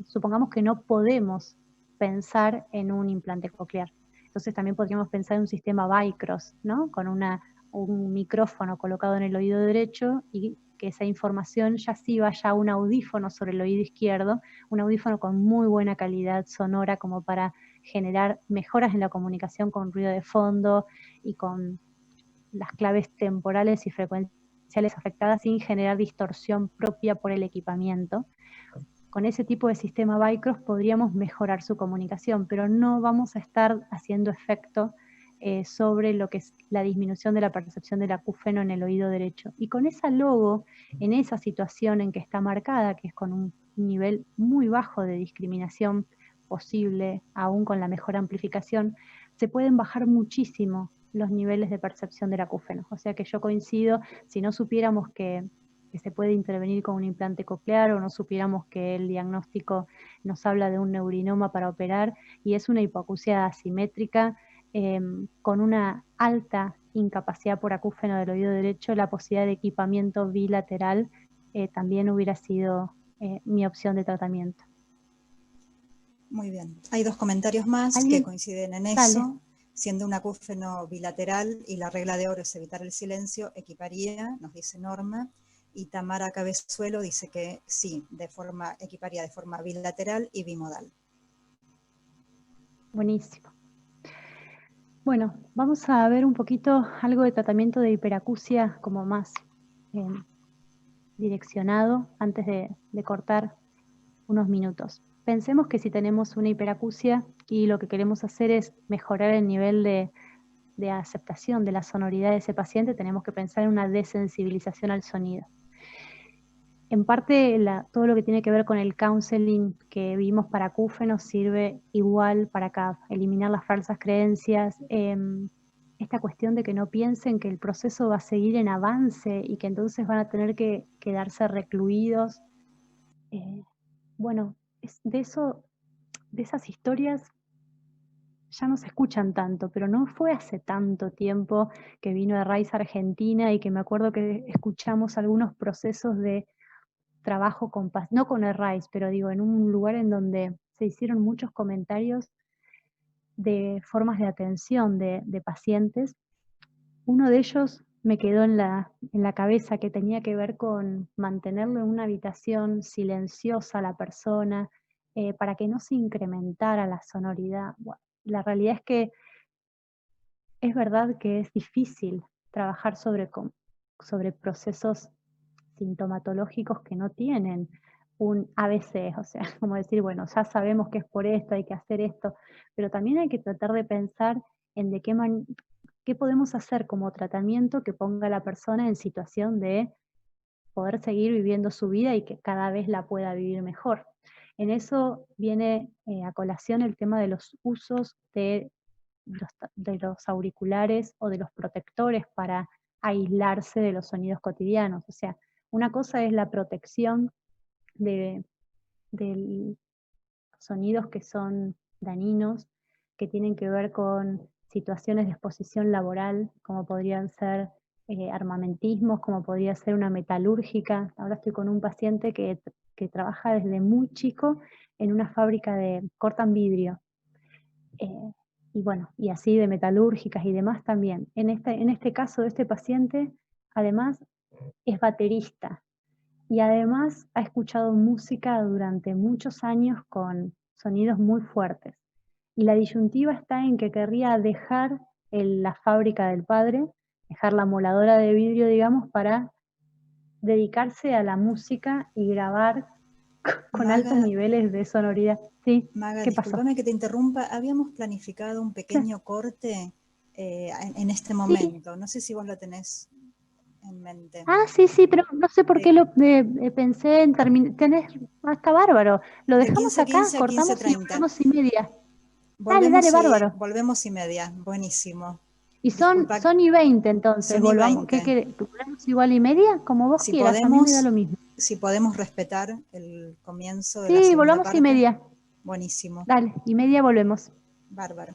supongamos que no podemos pensar en un implante coclear. Entonces también podríamos pensar en un sistema Bicross, ¿no? Con un micrófono colocado en el oído derecho y que esa información ya sí vaya a un audífono sobre el oído izquierdo, un audífono con muy buena calidad sonora como para generar mejoras en la comunicación con ruido de fondo y con las claves temporales y frecuenciales afectadas sin generar distorsión propia por el equipamiento. Con ese tipo de sistema Bicross podríamos mejorar su comunicación, pero no vamos a estar haciendo efecto sobre lo que es la disminución de la percepción del acúfeno en el oído derecho. Y con esa logo, en esa situación en que está marcada, que es con un nivel muy bajo de discriminación posible, aún con la mejor amplificación, se pueden bajar muchísimo los niveles de percepción del acúfeno. O sea que yo coincido, si no supiéramos que se puede intervenir con un implante coclear o no supiéramos que el diagnóstico nos habla de un neurinoma para operar y es una hipoacusia asimétrica con una alta incapacidad por acúfeno del oído derecho, la posibilidad de equipamiento bilateral también hubiera sido mi opción de tratamiento. Muy bien. Hay 2 comentarios más que coinciden en eso. Dale. Siendo un acúfeno bilateral y la regla de oro es evitar el silencio, equiparía, nos dice Norma. Y Tamara Cabezuelo dice que sí, equiparía de forma bilateral y bimodal. Buenísimo. Bueno, vamos a ver un poquito algo de tratamiento de hiperacusia como más direccionado antes de cortar unos minutos. Pensemos que si tenemos una hiperacusia y lo que queremos hacer es mejorar el nivel de aceptación de la sonoridad de ese paciente, tenemos que pensar en una desensibilización al sonido. En parte, todo lo que tiene que ver con el counseling que vimos para acúfenos sirve igual para acá, eliminar las falsas creencias, esta cuestión de que no piensen que el proceso va a seguir en avance y que entonces van a tener que quedarse recluidos. Bueno, de esas historias ya no se escuchan tanto, pero no fue hace tanto tiempo que vino de raíz Argentina y que me acuerdo que escuchamos algunos procesos de trabajo no con ERRAIS, pero digo, en un lugar en donde se hicieron muchos comentarios de formas de atención de pacientes. Uno de ellos me quedó en la cabeza, que tenía que ver con mantenerlo en una habitación silenciosa a la persona, para que no se incrementara la sonoridad. Bueno, la realidad es que es verdad que es difícil trabajar sobre procesos sintomatológicos que no tienen un ABC, o sea, como decir, bueno, ya sabemos que es por esto, hay que hacer esto, pero también hay que tratar de pensar en qué podemos hacer como tratamiento que ponga a la persona en situación de poder seguir viviendo su vida y que cada vez la pueda vivir mejor. En eso viene a colación el tema de los usos de de los auriculares o de los protectores para aislarse de los sonidos cotidianos. O sea, una cosa es la protección de sonidos que son dañinos, que tienen que ver con situaciones de exposición laboral, como podrían ser armamentismos, como podría ser una metalúrgica. Ahora estoy con un paciente que trabaja desde muy chico en una fábrica de cortan vidrio. Y bueno, y así de metalúrgicas y demás también. En este caso de este paciente, además, es baterista y además ha escuchado música durante muchos años con sonidos muy fuertes. Y la disyuntiva está en que querría dejar la fábrica del padre, dejar la moladora de vidrio, digamos, para dedicarse a la música y grabar con altos Maga, niveles de sonoridad. Sí, Maga, ¿qué pasó? discúlpame que te interrumpa. Habíamos planificado un pequeño corte en este Sí. momento. No sé si vos lo tenés en mente. Ah, sí, pero no sé por qué pensé en terminar. Está bárbaro. Lo De dejamos 15:15 acá, a cortamos y 15:30. volvemos y media. Dale, bárbaro. Volvemos y media. Buenísimo. Y son Disculpa, y 20 entonces, son y volvamos. 20. ¿Qué ¿Volvemos igual y media? Como vos quieras, a mí me da lo mismo. Si podemos respetar el comienzo de la Sí, segunda volvamos y parte. media. Buenísimo. Dale, y media volvemos. Bárbaro.